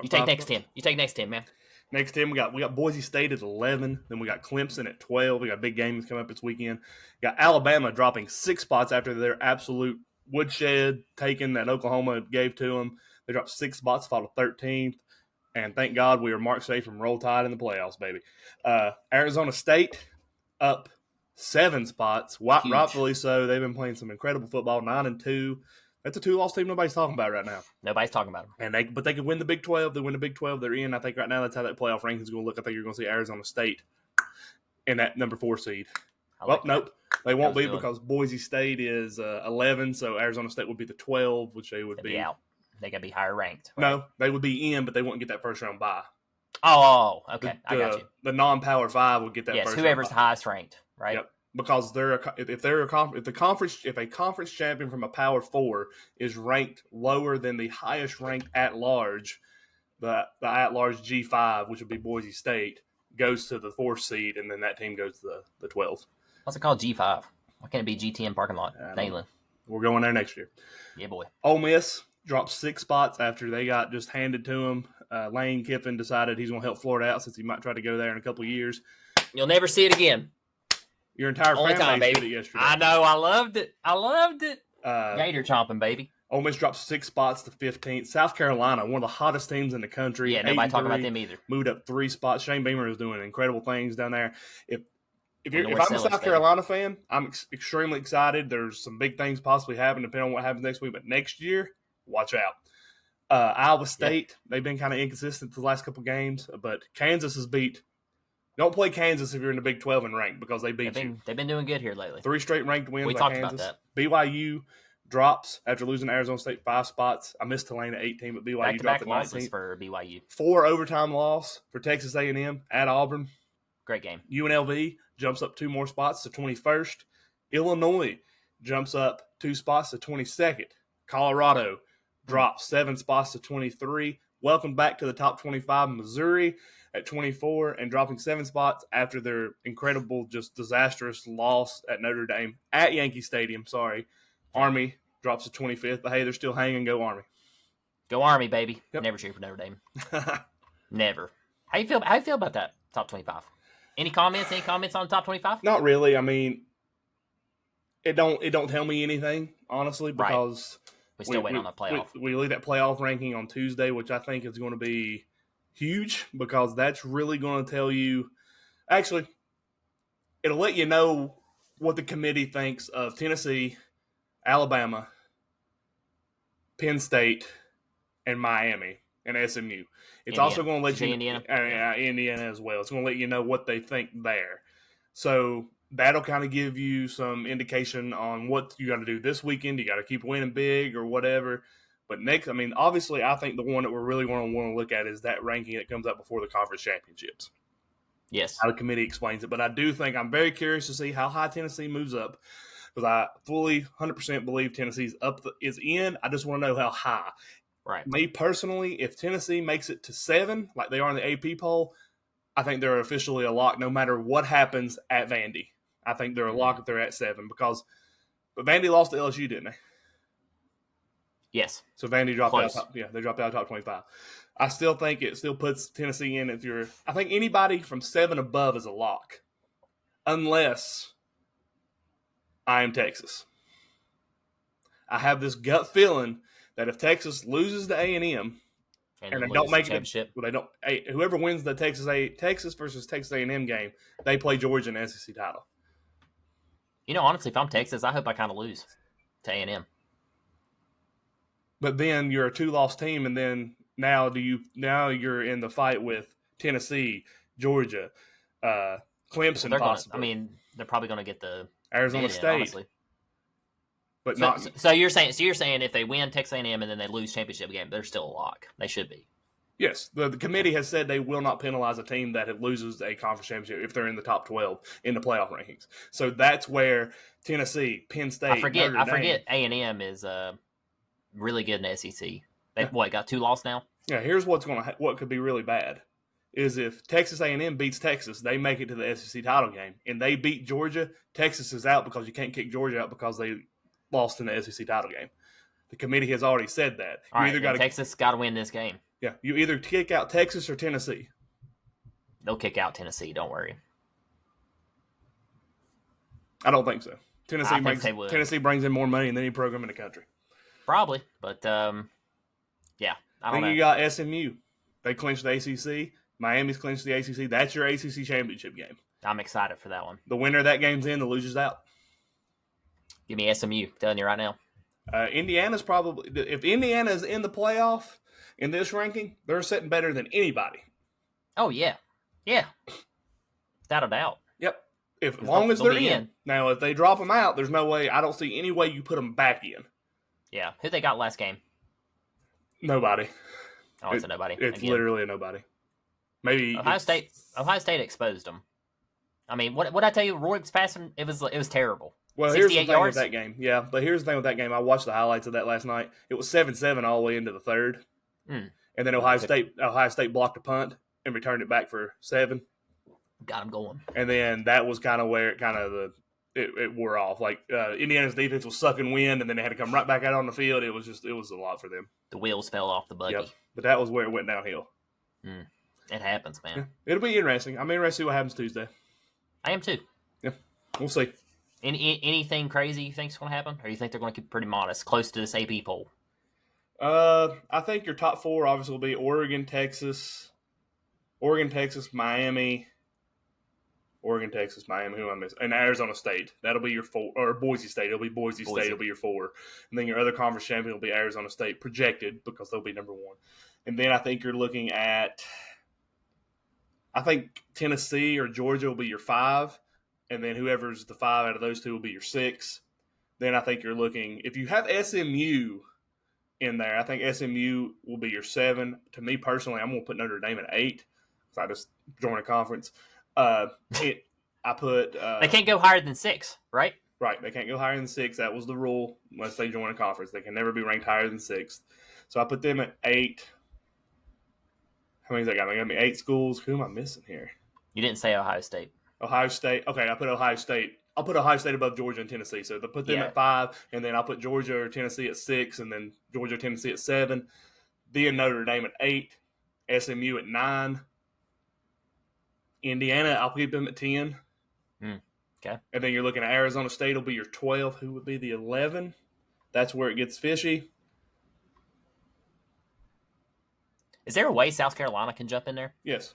You take next 10. You take next 10, man. Next 10, we got Boise State at 11. Then we got Clemson at 12. We got big games coming up this weekend. We got Alabama dropping 6 spots after their absolute woodshed taking that Oklahoma gave to them. They dropped 6 spots, fought a 13th. And thank God we are marked safe from Roll Tide in the playoffs, baby. Arizona State up 7 spots. Rightfully so. They've been playing some incredible football, 9-2. That's a 2-loss team nobody's talking about right now. Nobody's talking about them. But they could win the Big 12. They win the Big 12. They're in. I think right now that's how that playoff ranking is going to look. I think you're going to see Arizona State in that number 4 seed. Nope. They won't be because Boise State is 11, so Arizona State would be the 12, which they would be out. They got to be higher ranked. Right? No, they would be in, but they wouldn't get that first round bye. Oh, okay. I got you. The non-power 5 would get that first round bye. Whoever's highest ranked, right? Yep. Because if a conference champion from a Power 4 is ranked lower than the highest ranked at large, the at large G5, which would be Boise State, goes to the 4th seed, and then that team goes to the 12th. What's it called, G5? Why can't it be GTN parking lot? Nayland. We're going there next year. Yeah, boy. Ole Miss dropped 6 spots after they got just handed to him. Lane Kiffin decided he's going to help Florida out since he might try to go there in a couple of years. You'll never see it again. Your entire family did it yesterday. I know. I loved it. Gator chomping, baby. Ole Miss dropped 6 spots to 15th. South Carolina, one of the hottest teams in the country. Yeah, nobody talking about them either. Moved up 3 spots. Shane Beamer is doing incredible things down there. If I'm a South Carolina fan, I'm extremely excited. There's some big things possibly happening depending on what happens next week. But next year, watch out. Iowa State, they've been kind of inconsistent the last couple games. But Kansas has beat. Don't play Kansas if you're in the Big 12 and ranked because they beat you. They've been doing good here lately. 3 straight ranked wins. We talked about that. BYU drops after losing to Arizona State 5 spots. I missed Tulane at 18, but BYU dropped at 19. Losses for BYU. 4 overtime loss for Texas A&M at Auburn. Great game. UNLV jumps up 2 more spots to 21st. Illinois jumps up 2 spots to 22nd. Colorado drops 7 spots to 23. Welcome back to the top 25. Missouri at 24 and dropping 7 spots after their incredible, just disastrous loss at Notre Dame at Yankee Stadium. Sorry. Army drops to 25th, but hey, they're still hanging. Go Army. Go Army, baby. Yep. Never cheer for Notre Dame. Never. How you feel about that top 25? Any comments on the top 25? Not really. I mean, it don't tell me anything, honestly, because we still wait on the playoff. We leave that playoff ranking on Tuesday, which I think is going to be huge because that's really going to tell you. Actually, it'll let you know what the committee thinks of Tennessee, Alabama, Penn State, and Miami and SMU. It's Indiana. also going to let you Indiana as well. It's going to let you know what they think there. So that'll kind of give you some indication on what you got to do this weekend. You got to keep winning big or whatever. But next, I mean, obviously, I think the one that we're really going to want to look at is that ranking that comes up before the conference championships. Yes. How the committee explains it. But I do think I'm very curious to see how high Tennessee moves up because I fully 100% believe Tennessee's is in. I just want to know how high. Right. Me personally, if Tennessee makes it to 7, like they are in the AP poll, I think they're officially a lock no matter what happens at Vandy. I think they're a lock if they're at 7 but Vandy lost to LSU, didn't they? Yes. So Vandy dropped out. They dropped out of top 25. I still think it still puts Tennessee in if you're. I think anybody from 7 above is a lock, unless I am Texas. I have this gut feeling that if Texas loses to A&M and they don't make it, whoever wins the Texas versus Texas A&M game, they play Georgia in the SEC title. You know, honestly, if I'm Texas, I hope I kind of lose to A&M. But then you're a 2-loss team, and then now you're in the fight with Tennessee, Georgia, Clemson, possibly. They're probably going to get the Arizona State, honestly. But not. So you're saying if they win Texas A&M and then they lose championship game, they're still a lock. They should be. Yes, the committee has said they will not penalize a team that loses a conference championship if they're in the top 12 in the playoff rankings. So that's where Tennessee, Penn State, Notre I Dame. forget A&M is really good in the SEC. They got 2 losses now? Yeah, here's what could be really bad is if Texas A&M beats Texas, they make it to the SEC title game, and they beat Georgia. Texas is out because you can't kick Georgia out because they lost in the SEC title game. The committee has already said that. Texas got to win this game. Yeah, you either kick out Texas or Tennessee. They'll kick out Tennessee. Don't worry. I don't think so. Tennessee brings in more money than any program in the country. Probably, but yeah, I don't know. Then you got SMU. They clinched the ACC. Miami's clinched the ACC. That's your ACC championship game. I'm excited for that one. The winner of that game's in. The loser's out. Give me SMU. I'm telling you right now. Indiana's probably – if Indiana's in the playoff in this ranking, they're sitting better than anybody. Oh, yeah. Yeah. Without a doubt. Yep. As long as they're in. Now, if they drop them out, there's no way – I don't see any way you put them back in. Yeah. Who they got last game? Nobody. Oh, it's a nobody. It's literally a nobody. Maybe Ohio State exposed them. I mean, what I tell you? Roy's passing, it was terrible. Well, here's the thing with that game. Yeah, but here's the thing with that game. I watched the highlights of that last night. It was 7-7 all the way into the third. And then Ohio State blocked a punt and returned it back for 7. Got them going. And then that was kind of where it wore off. Like Indiana's defense was sucking wind, and then they had to come right back out on the field. It was a lot for them. The wheels fell off the buggy. Yep. But that was where it went downhill. It happens, man. Yeah. It'll be interesting. I'm interested to see what happens Tuesday. I am too. Yeah, we'll see. Anything crazy you think is going to happen, or you think they're going to keep it pretty modest, close to this AP poll? I think your top 4 obviously will be Oregon, Texas, Miami. Oregon, Texas, Miami, who am I missing? And Arizona State. That'll be your 4. Or Boise State. It'll be Boise State. It'll be your 4. And then your other conference champion will be Arizona State, projected, because they'll be number 1. And then I think you're looking at – I think Tennessee or Georgia will be your 5. And then whoever's the 5 out of those 2 will be your 6. Then I think you're looking – if you have SMU in there, I think SMU will be your 7. To me personally, I'm going to put Notre Dame at 8 because I just joined a conference. They can't go higher than 6, right? Right. They can't go higher than 6. That was the rule unless they join a conference. They can never be ranked higher than 6. So I put them at 8. How many's that got? They got me 8 schools. Who am I missing here? You didn't say Ohio State. Ohio State. Okay, I put Ohio State. I'll put Ohio State above Georgia and Tennessee. So put them at 5, and then I'll put Georgia or Tennessee at 6, and then Georgia or Tennessee at 7. Then Notre Dame at 8. SMU at 9. Indiana, I'll keep them at 10. Okay. And then you're looking at Arizona State will be your 12. Who would be the 11? That's where it gets fishy. Is there a way South Carolina can jump in there? Yes.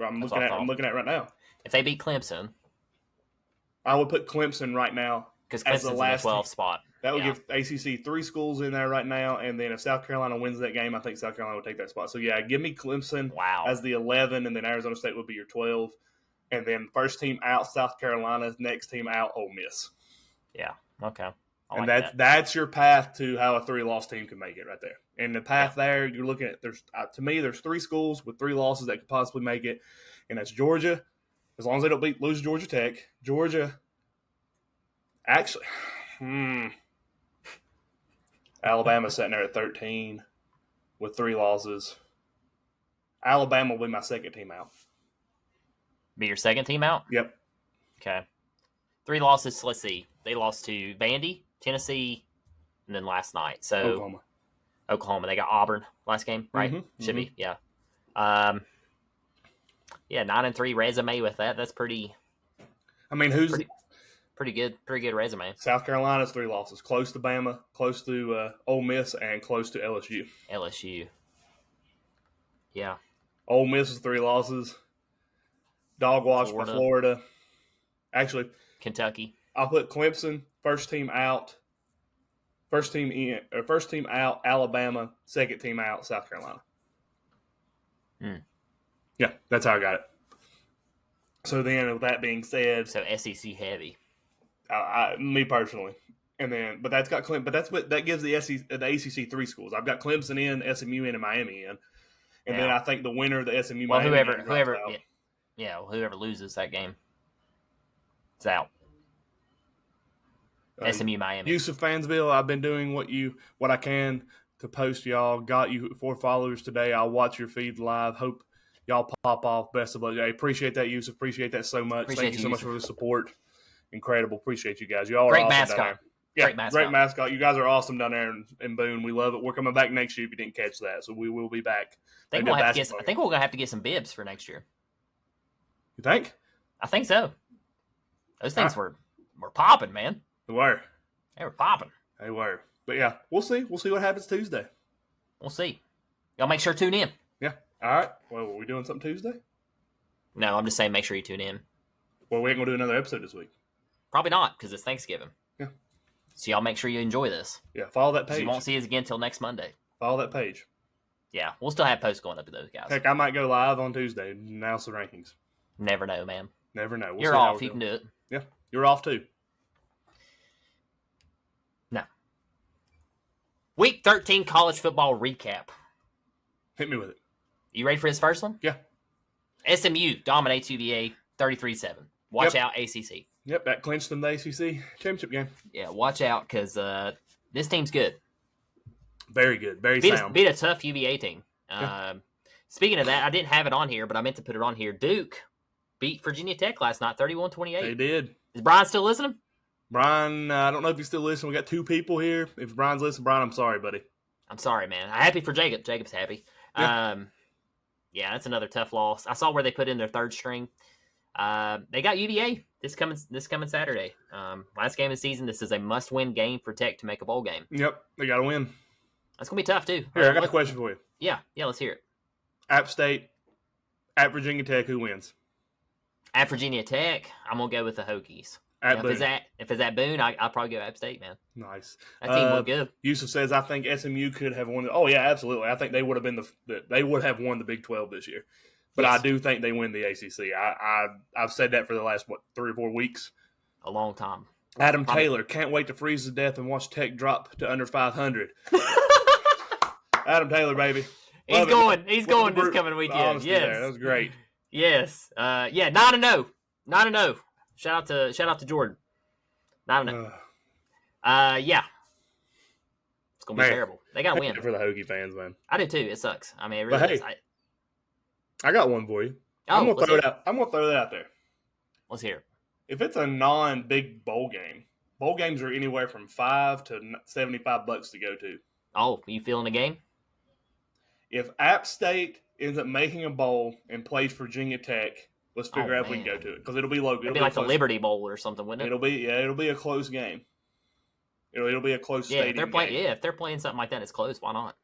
I'm looking at it right now. If they beat Clemson. I would put Clemson right now because Clemson's in the 12th spot. That would give ACC 3 schools in there right now, and then if South Carolina wins that game, I think South Carolina would take that spot. So, yeah, give me Clemson as the 11, and then Arizona State would be your 12. And then first team out, South Carolina. Next team out, Ole Miss. Yeah, okay. That's your path to how a 3-loss team can make it right there. And the path there, you're looking at, to me, there's 3 schools with 3 losses that could possibly make it, and that's Georgia, as long as they don't lose Georgia Tech. Georgia, actually, Alabama's sitting there at 13 with 3 losses. Alabama will be my second team out. Be your second team out? Yep. Okay. 3 losses, let's see. They lost to Vandy, Tennessee, and then last night. So Oklahoma. They got Auburn last game, right? Should be, yeah. 9-3 resume with that. That's pretty. I mean, pretty good resume. South Carolina's 3 losses, close to Bama, close to Ole Miss, and close to LSU. Yeah. Ole Miss is 3 losses. Dog wash by Florida. Actually, Kentucky. I'll put Clemson first team out. First team out, Alabama. Second team out, South Carolina. Yeah, that's how I got it. So then, with that being said, so SEC heavy. Me personally, and then but that's got that gives the ACC 3 schools. I've got Clemson in, SMU in, and Miami in, And then I think the winner of the SMU Well, Miami game drops whoever, out. well, whoever loses that game, it's out. SMU Miami. Yusuf Fansville, I've been doing what I can to post y'all. Got you 4 followers today. I'll watch your feed live. Hope y'all pop off. Best of luck. I appreciate that, Yusuf. Appreciate that so much. Thank you so much for the support. Incredible. Appreciate you guys. Y'all are great awesome mascot. down there. Yeah, great mascot. You guys are awesome down there in Boone. We love it. We're coming back next year if you didn't catch that. So we will be back. I think we're going to have to get some bibs for next year. You think? I think so. Those things were popping, man. They were. They were popping. They were. But yeah, we'll see. We'll see what happens Tuesday. We'll see. Y'all make sure to tune in. Yeah. All right. Well, are we doing something Tuesday? No, I'm just saying make sure you tune in. Well, we ain't going to do another episode this week. Probably not, because it's Thanksgiving. Yeah. So y'all make sure you enjoy this. Yeah, follow that page. You won't see us again until next Monday. Follow that page. Yeah, we'll still have posts going up to those guys. Heck, I might go live on Tuesday and announce the rankings. Never know, man. Never know. You're off. You can do it. Yeah, you're off too. No. Week 13 college football recap. Hit me with it. You ready for this first one? Yeah. SMU dominates UVA 33-7. Watch out, ACC. Yep, that clinched them the ACC championship game. Yeah, watch out, because this team's good. Very good. Very sound. Beat a tough UVA team. Yeah. Speaking of that, I didn't have it on here, but I meant to put it on here. Duke beat Virginia Tech last night, 31-28. They did. Is Brian still listening? Brian, I don't know if he's still listening. We got 2 people here. If Brian's listening, Brian, I'm sorry, buddy. I'm sorry, man. I'm happy for Jacob. Jacob's happy. Yeah. Yeah, that's another tough loss. I saw where they put in their third string. They got UVA this coming Saturday. Last game of the season. This is a must-win game for Tech to make a bowl game. Yep, they got to win. That's gonna be tough too. Here, I got a question for you. Yeah, let's hear it. App State, at Virginia Tech, who wins? At Virginia Tech, I'm gonna go with the Hokies. At Boone. If it's at Boone, I'll probably go App State, man. Nice. That team looked good. Yusuf says, I think SMU could have won. Oh yeah, absolutely. I think they would have been they would have won the Big 12 this year. But yes. I do think they win the ACC. I've said that for the last 3 or 4 weeks. A long time. Adam Taylor can't wait to freeze to death and watch Tech drop to under 500. Adam Taylor, baby. He's going this coming weekend. Yes, there. That was great. Yes. 9-0. 9-0. Shout out to Jordan. 9-0. Yeah. It's gonna be terrible. They gotta win for the Hokie fans, man. I do too. It sucks. I mean, it really is. I got one for you. I'm gonna throw it out. I'm gonna throw that out there. Let's hear it. If it's a non-big bowl games are anywhere from $5 to $75 to go to. Oh, you feeling the game? If App State ends up making a bowl and plays Virginia Tech, let's figure out if we can go to it because it'll be local. It'll be like the Liberty Bowl or something, wouldn't it? It'll be a close game. It'll be a close stadium if they're playing, game. If they're playing something like that, it's close. Why not?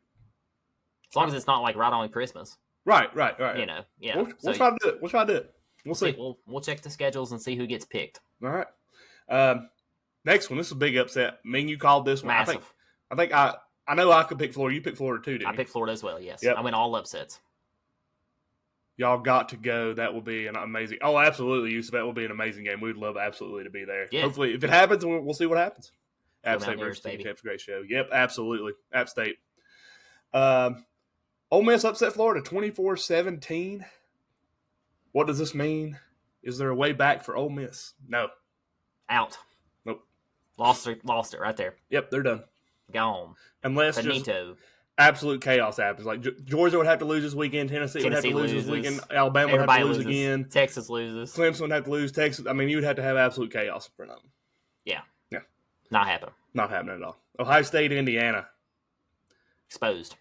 As long as it's not like right on Christmas. Right. You know, yeah. We'll try to do it. We'll try to do it. We'll see. We'll check the schedules and see who gets picked. All right. Next one. This is a big upset. Me and you called this one. Massive. I know I could pick Florida. You picked Florida too, didn't you? I picked Florida as well. Yes. Yep. I went all upsets. Y'all got to go. That will be an amazing. Oh, absolutely, Yusuf. That will be an amazing game. We'd love absolutely to be there. Yeah. Hopefully, if it happens, we'll see what happens. App State versus Virginia Tech's a great show. Yep, absolutely. App State. Ole Miss upset Florida 24-17. What does this mean? Is there a way back for Ole Miss? No. Out. Nope. Lost it right there. Yep, they're done. Gone. Unless Finito. Just absolute chaos happens. Like Georgia would have to lose this weekend. Tennessee would have to lose this weekend. Alabama would have to lose again. Texas loses. Clemson would have to lose. Texas. I mean, you would have to have absolute chaos for nothing. Yeah. Yeah. Not happening. Not happening at all. Ohio State, Indiana. Exposed.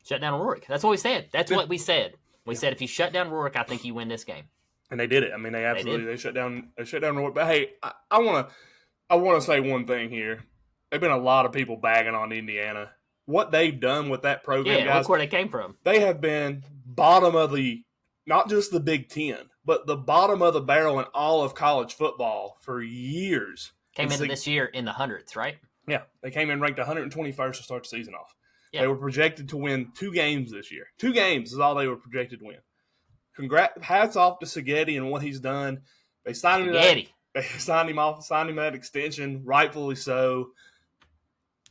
Shut down Rourke. That's what we said. That's what we said. We said if you shut down Rourke, I think you win this game. And they did it. I mean, they absolutely shut down Rourke. But hey, I wanna say one thing here. There've been a lot of people bagging on Indiana. What they've done with that program, guys, look where they came from. They have been bottom of not just the Big Ten, but the bottom of the barrel in all of college football for years. Came into this year in the hundreds, right? Yeah, they came in ranked 121st to start the season off. Yeah. They were projected to win 2 games this year. 2 games is all they were projected to win. Hats off to Seghetti and what he's done. They signed him. They signed him that extension, rightfully so.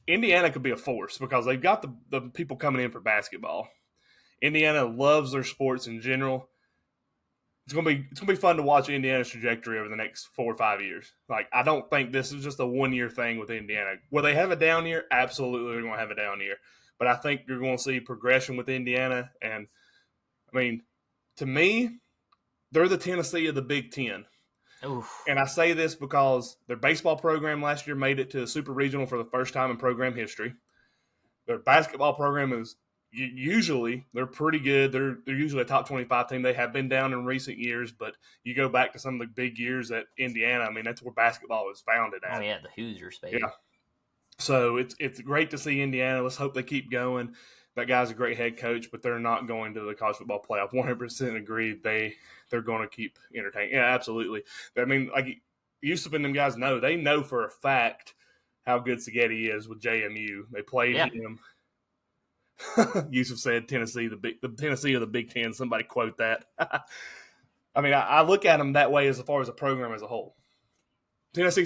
Indiana could be a force because they've got the people coming in for basketball. Indiana loves their sports in general. It's gonna be fun to watch Indiana's trajectory over the next 4 or 5 years. Like, I don't think this is just a 1 year thing with Indiana. Will they have a down year? Absolutely, they're gonna have a down year. But I think you're going to see progression with Indiana. And I mean, to me, they're the Tennessee of the Big Ten. Oof. And I say this because their baseball program last year made it to the Super Regional for the first time in program history. Their basketball program is usually they're pretty good. They're usually a top 25 team. They have been down in recent years, but you go back to some of the big years at Indiana. I mean, that's where basketball was founded at. Oh yeah, the Hoosiers, baby. Yeah. So it's great to see Indiana. Let's hope they keep going. That guy's a great head coach, but they're not going to the college football playoff. 100% agree. They're going to keep entertaining. Yeah, absolutely. I mean, like Yusuf and them guys know. They know for a fact how good Spaghetti is with JMU. They played him. Yusuf said Tennessee, the Tennessee of the Big Ten. Somebody quote that. I mean, I look at them that way as far as a program as a whole. Tennessee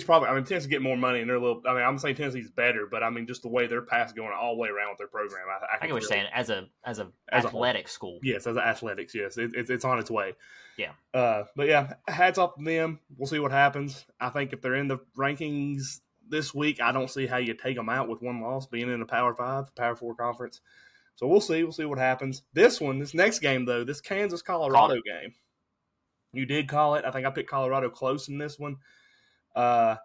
get more money, and they're a little. I mean, I'm saying Tennessee's better, but I mean, just the way their paths going all the way around with their program. I get what you're saying. As a athletic school, yes, as an athletics, yes, it's on its way. Yeah. But yeah, hats off to them. We'll see what happens. I think if they're in the rankings this week, I don't see how you take them out with one loss, being in a Power 5, Power 4 conference. So we'll see. We'll see what happens. This next game though, this Kansas-Colorado game, you did call it. I think I picked Colorado close in this one. I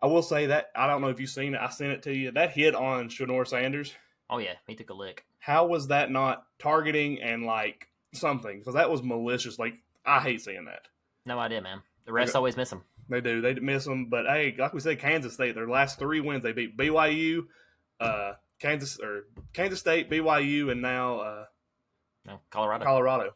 will say that I don't know if you've seen it. I sent it to you. That hit on Shador Sanders. Oh yeah, he took a lick. How was that not targeting and like something? Because that was malicious. Like, I hate seeing that. No idea, man. The refs always miss them. They do. They miss them. But hey, like we said, Kansas State. Their last 3 wins, they beat BYU, Kansas State, BYU, and now Colorado.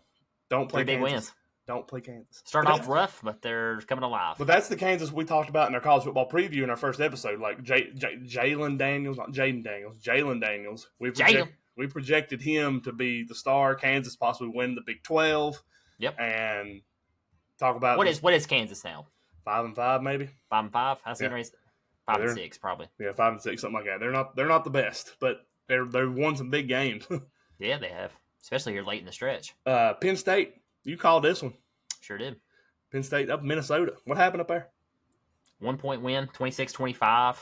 Don't play 3 big Kansas. wins. Don't play Kansas. Starting off rough, but they're coming alive. But that's the Kansas we talked about in our college football preview in our first episode. Like Jalen Daniels, not Jaden Daniels, Jalen Daniels. We projected him to be the star. Kansas possibly win the Big 12. Yep. And talk about what is Kansas now? 5-5 maybe. 5-5. I see 5-6 probably. Yeah, 5-6, something like that. They're not the best, but they've won some big games. Yeah, they have, especially here late in the stretch. Penn State. You called this one. Sure did. Penn State up in Minnesota. What happened up there? 1-point win, 26-25.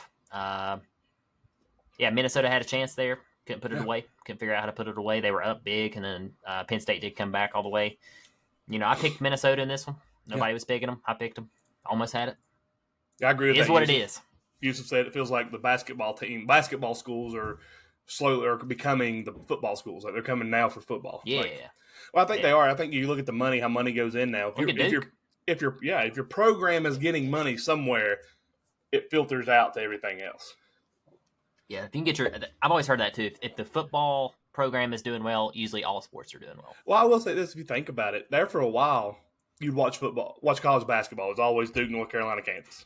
Minnesota had a chance there. Couldn't put it away. Couldn't figure out how to put it away. They were up big, and then Penn State did come back all the way. You know, I picked Minnesota in this one. Nobody was picking them. I picked them. Almost had it. Yeah, I agree with that. It is what it is. Yusuf said it feels like the basketball schools are becoming the football schools. Like, they're coming now for football. Yeah. Well, I think they are. I think you look at the money, how money goes in now. If your program is getting money somewhere, it filters out to everything else. Yeah, if you can get I've always heard that too. If the football program is doing well, usually all sports are doing well. Well, I will say this: if you think about it, there for a while, you'd watch college basketball. It was always Duke, North Carolina, Kansas.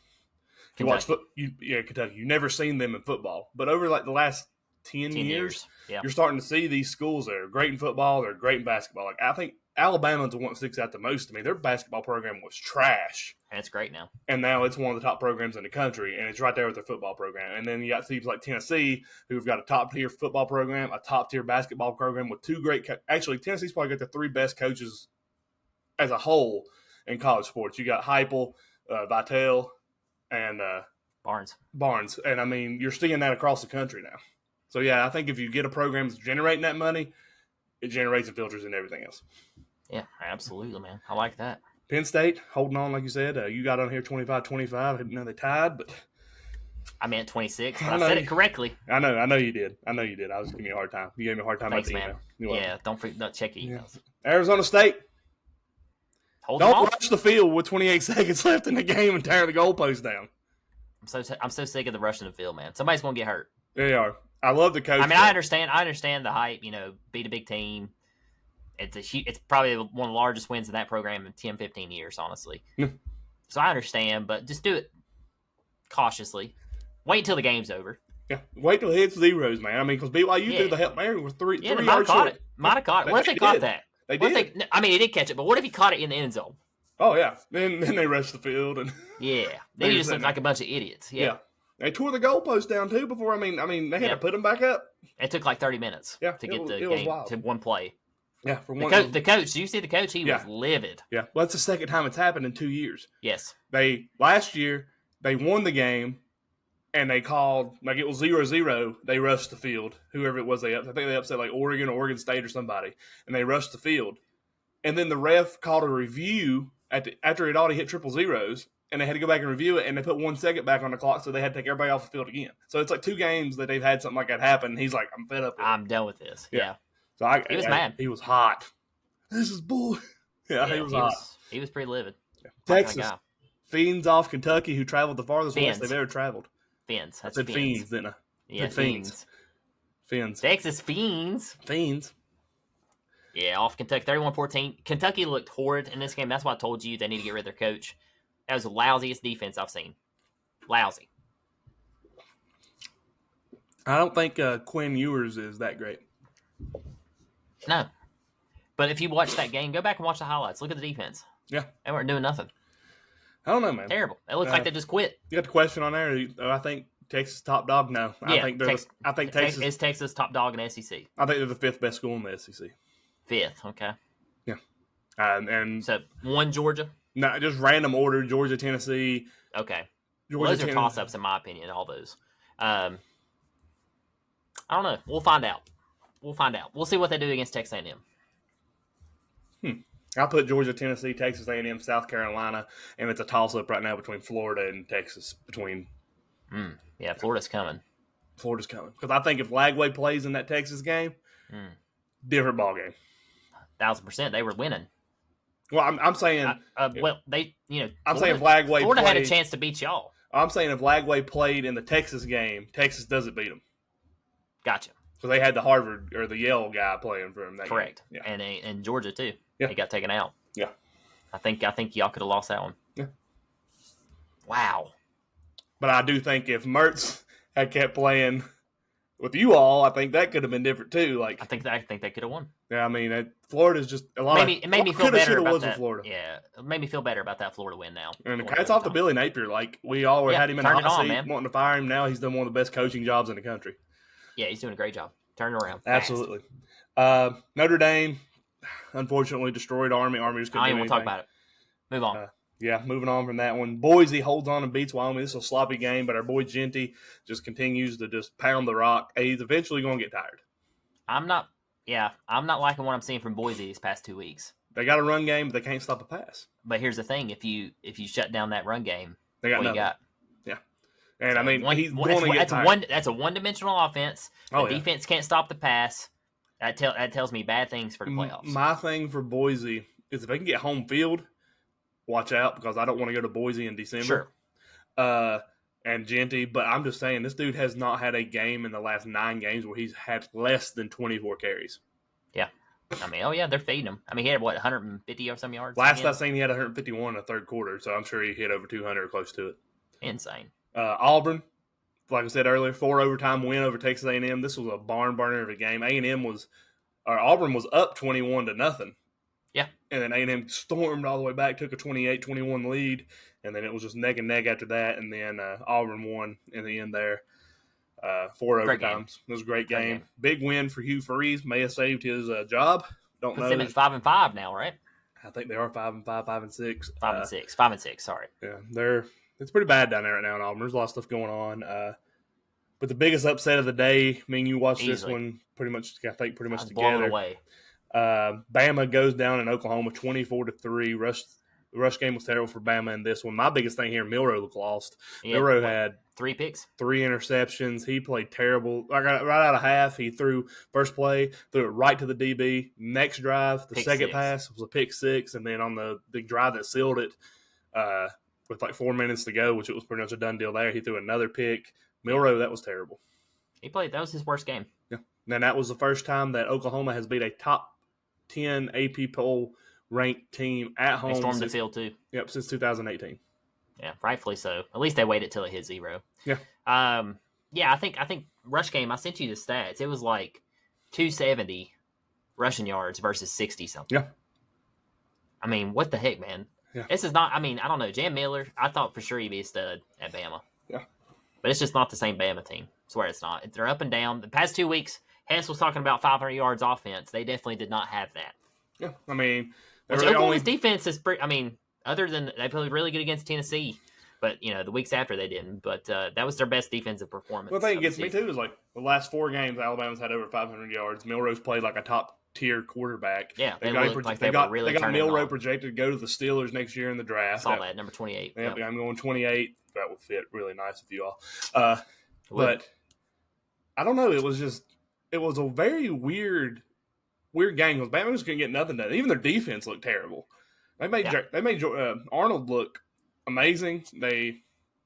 Kentucky. Kentucky. You never seen them in football, but over like the last 10 years, you're starting to see these schools that are great in football, they're great in basketball. Like, I think Alabama's the one that sticks out the most to me. Their basketball program was trash. And it's great now. And now it's one of the top programs in the country, and it's right there with their football program. And then you got teams like Tennessee, who've got a top-tier football program, a top-tier basketball program with 2 great actually, Tennessee's probably got the 3 best coaches as a whole in college sports. You got Heupel, Vitale, and Barnes. And, I mean, you're seeing that across the country now. So, yeah, I think if you get a program that's generating that money, it generates and filters and everything else. Yeah, absolutely, man. I like that. Penn State, holding on, like you said. You got on here 25-25. I didn't know they tied, but I meant 26, but I said it correctly. I know you did. I was giving you a hard time. You gave me a hard time Thanks, about the man. Yeah, don't check your emails. Yeah. Arizona State. Don't rush the field with 28 seconds left in the game and tear the goalpost down. I'm so sick of the rushing the field, man. Somebody's going to get hurt. They are. I love the coach. I mean, I understand the hype. You know, beat a big team. It's probably one of the largest wins in that program in 10, 15 years, honestly. So I understand, but just do it cautiously. Wait until the game's over. Yeah, wait till it hits zeros, man. I mean, because BYU threw the Hail Mary with 3 yards short. Might have caught it. What if they caught that? They did. He did catch it, but what if he caught it in the end zone? Oh, yeah. Then they rushed the field. And yeah. Then you just look like a bunch of idiots. Yeah. They tore the goalpost down, too, before. I mean, they had to put them back up. It took like 30 minutes to get the game to one play. Yeah, for The one. coach. The coach. Did you see the coach? He was livid. Yeah, well, that's the second time it's happened in 2 years. Yes. Last year they won the game, and they called like it was 0-0. They rushed the field. Whoever it was, I think they upset like Oregon or Oregon State or somebody, and they rushed the field. And then the ref called a review after it already hit triple zeros, and they had to go back and review it, and they put 1 second back on the clock, so they had to take everybody off the field again. So it's like 2 games that they've had something like that happen. And he's like, I'm fed up. I'm done with this. Yeah. So he was mad. He was hot. This is bull. Yeah, he was hot. He was pretty livid. Yeah. Texas. Fiends off Kentucky, who traveled the farthest west they've ever traveled. Fiends. I said Fiends, didn't I? Yeah, Fiends. Texas Fiends. Yeah, off Kentucky, 31-14. Kentucky looked horrid in this game. That's why I told you they need to get rid of their coach. That was the lousiest defense I've seen. Lousy. I don't think Quinn Ewers is that great. No. But if you watch that game, go back and watch the highlights. Look at the defense. Yeah. They weren't doing nothing. I don't know, man. Terrible. It looked like they just quit. You got the question on there. I think Texas top dog now. Yeah, I think Texas is Texas top dog in SEC. I think they're the 5th best school in the SEC. 5th, okay. Yeah. And so 1 Georgia? No, just random order. Georgia, Tennessee. Okay. Georgia, those are toss-ups in my opinion, all those. I don't know. We'll find out. We'll see what they do against Texas A&M. I'll put Georgia, Tennessee, Texas A&M, South Carolina, and it's a toss-up right now between Florida and Texas. Yeah, Florida's coming. Because I think if Lagway plays in that Texas game, different ball game. 1,000%. They were winning. Well, I'm saying. I'm saying if Lagway Florida had a chance to beat y'all. I'm saying if Lagway played in the Texas game, Texas doesn't beat them. Gotcha. Because they had the Harvard or the Yale guy playing for them. Correct. Yeah. And Georgia too. Yeah. He got taken out. Yeah. I think y'all could have lost that one. Yeah. Wow. But I do think if Mertz had kept playing with you all, I think that could have been different too. Like I think they could have won. Yeah, I mean, Florida's just a lot. It made me feel better about that. Florida. Yeah, it made me feel better about that Florida win now. And hats off to Billy Napier. Like we all had him in the hot seat, wanting to fire him. Now he's done one of the best coaching jobs in the country. Yeah, he's doing a great job. Turn it around. Absolutely. Notre Dame, unfortunately, destroyed Army. Army just couldn't do anything. I don't want to talk about it. Move on. Moving on from that one. Boise holds on and beats Wyoming. This is a sloppy game, but our boy Genty just continues to just pound the rock. He's eventually going to get tired. I'm not liking what I'm seeing from Boise these past 2 weeks. They got a run game, but they can't stop a pass. But here's the thing: if you shut down that run game, they got what nothing. You got? Yeah, and so I mean he's going to get tired. That's a one-dimensional offense. The defense can't stop the pass. That tells me bad things for the playoffs. My thing for Boise is if they can get home field, watch out because I don't want to go to Boise in December. Sure. And Genty, but I'm just saying this dude has not had a game in the last 9 games where he's had less than 24 carries. Yeah. I mean, they're feeding him. I mean, he had, 150 or some yards? Last I seen, he had 151 in the third quarter, so I'm sure he hit over 200 or close to it. Insane. Auburn, like I said earlier, 4 overtime win over Texas A&M. This was a barn burner of a game. Auburn was up 21-0. Yeah. And then A&M stormed all the way back, took a 28-21 lead, and then it was just neck and neck after that, and then Auburn won in the end there. 4 overtimes. It was a great game. Big win for Hugh Freeze. May have saved his job. Don't know. Them at 5-5 now, right? I think they are 5-5, 5-6. 5-6. Sorry. Yeah, it's pretty bad down there right now in Auburn. There's a lot of stuff going on. But the biggest upset of the day, you watched this one pretty much together. Blown away. Bama goes down in Oklahoma 24-3. The rush game was terrible for Bama in this one. My biggest thing here, Milroe looked lost. Milroe had 3 picks, 3 interceptions. He played terrible. Right out of half, he threw first play, threw it right to the DB. Next drive, the second pass was a pick 6, and then on the big drive that sealed it, with 4 minutes to go, which it was pretty much a done deal there, he threw another pick. Milroe, that was terrible. That was his worst game. Yeah. And that was the first time that Oklahoma has beat a top 10 AP poll ranked team at home. They stormed the field too. Yep, since 2018. Yeah, rightfully so. At least they waited till it hit 0. Yeah. I think rush game. I sent you the stats. It was 270 rushing yards versus 60 something. Yeah. I mean, what the heck, man? Yeah. This is not. I mean, I don't know. Jam Miller. I thought for sure he'd be a stud at Bama. Yeah. But it's just not the same Bama team. I swear it's not. They're up and down. The past 2 weeks, Hess was talking about 500 yards offense. They definitely did not have that. Yeah, I mean, Which Oklahoma's defense is pretty. I mean, other than they played really good against Tennessee, but the weeks after they didn't. But that was their best defensive performance. The thing that gets me too is like the last 4 games, Alabama's had over 500 yards. Milroe's played like a top tier quarterback. Yeah, they got really Milroe projected to go to the Steelers next year in the draft. Saw that number 28. Yeah, I'm going 28. That would fit really nice with you all. But I don't know. It was a very weird game because Bama just couldn't get nothing done. Even their defense looked terrible. They made Arnold look amazing. We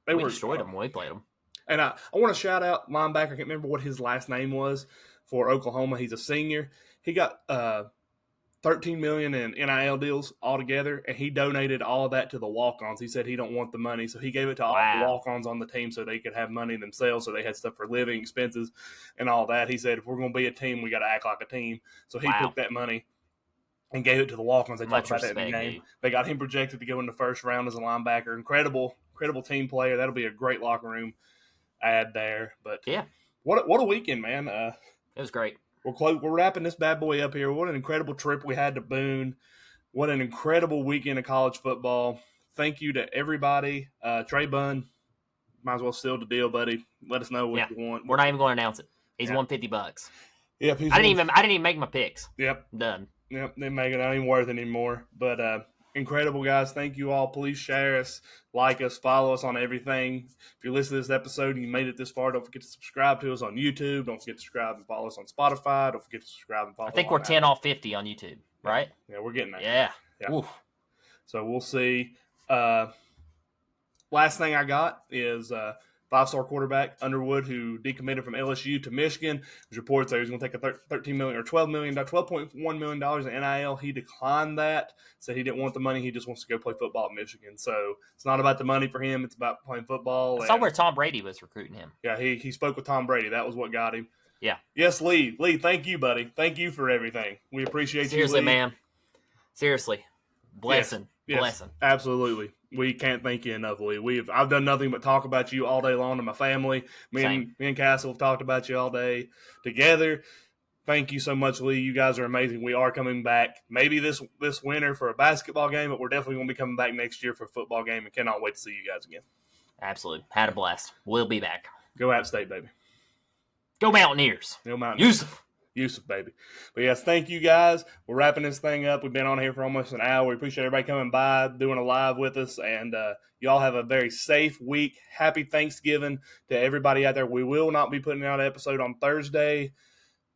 destroyed them when we played them. And I want to shout out linebacker. I can't remember what his last name was for Oklahoma. He's a senior. He got $13 million in NIL deals altogether, and he donated all of that to the walk-ons. He said he don't want the money, so he gave it to all the walk-ons on the team so they could have money themselves, so they had stuff for living expenses and all that. He said if we're going to be a team, we got to act like a team. So he took that money and gave it to the walk-ons. They talked about that in the game. Dude. They got him projected to go in the first round as a linebacker. Incredible team player. That'll be a great locker room ad there. But yeah, what a weekend, man. It was great. We're wrapping this bad boy up here. What an incredible trip we had to Boone. What an incredible weekend of college football. Thank you to everybody. Trey Bunn, might as well seal the deal, buddy. Let us know what you want. We're not even going to announce it. He's won $50. Yep. I didn't even make my picks. Yep. Done. Yep. They make it not even worth it anymore. But incredible, guys. Thank you all. Please share us, like us, follow us on everything. If you're listening to this episode and you made it this far, don't forget to subscribe to us on YouTube. Don't forget to subscribe and follow us on Spotify. Don't forget to subscribe and follow us. I think we're 10 off 50 on YouTube, right? Yeah, we're getting there. Yeah. Oof. So we'll see. Last thing I got is 5-star quarterback Underwood, who decommitted from LSU to Michigan. There's reports that he was going to take a $13 million or $12.1 million in NIL. He declined that. Said he didn't want the money. He just wants to go play football at Michigan. So it's not about the money for him. It's about playing football. I saw where Tom Brady was recruiting him. Yeah, he spoke with Tom Brady. That was what got him. Yeah. Yes, Lee. Lee, thank you, buddy. Thank you for everything. We appreciate Seriously, you, Lee. man. Seriously. Blessing. Yes, blessing. Absolutely. We can't thank you enough, Lee. I've done nothing but talk about you all day long to my family. Me and Castle have talked about you all day together. Thank you so much, Lee. You guys are amazing. We are coming back maybe this winter for a basketball game, but we're definitely going to be coming back next year for a football game and cannot wait to see you guys again. Absolutely. Had a blast. We'll be back. Go App State, baby. Go Mountaineers. Go Mountaineers. Yusuf, baby. But yes, thank you guys. We're wrapping this thing up. We've been on here for almost an hour. We appreciate everybody coming by, doing a live with us, and y'all have a very safe week. Happy Thanksgiving to everybody out there. We will not be putting out an episode on Thursday.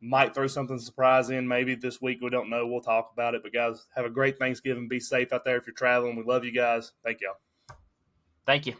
Might throw something surprise in maybe this week. We don't know. We'll talk about it. But guys, have a great Thanksgiving. Be safe out there if you're traveling. We love you guys. Thank y'all. Thank you.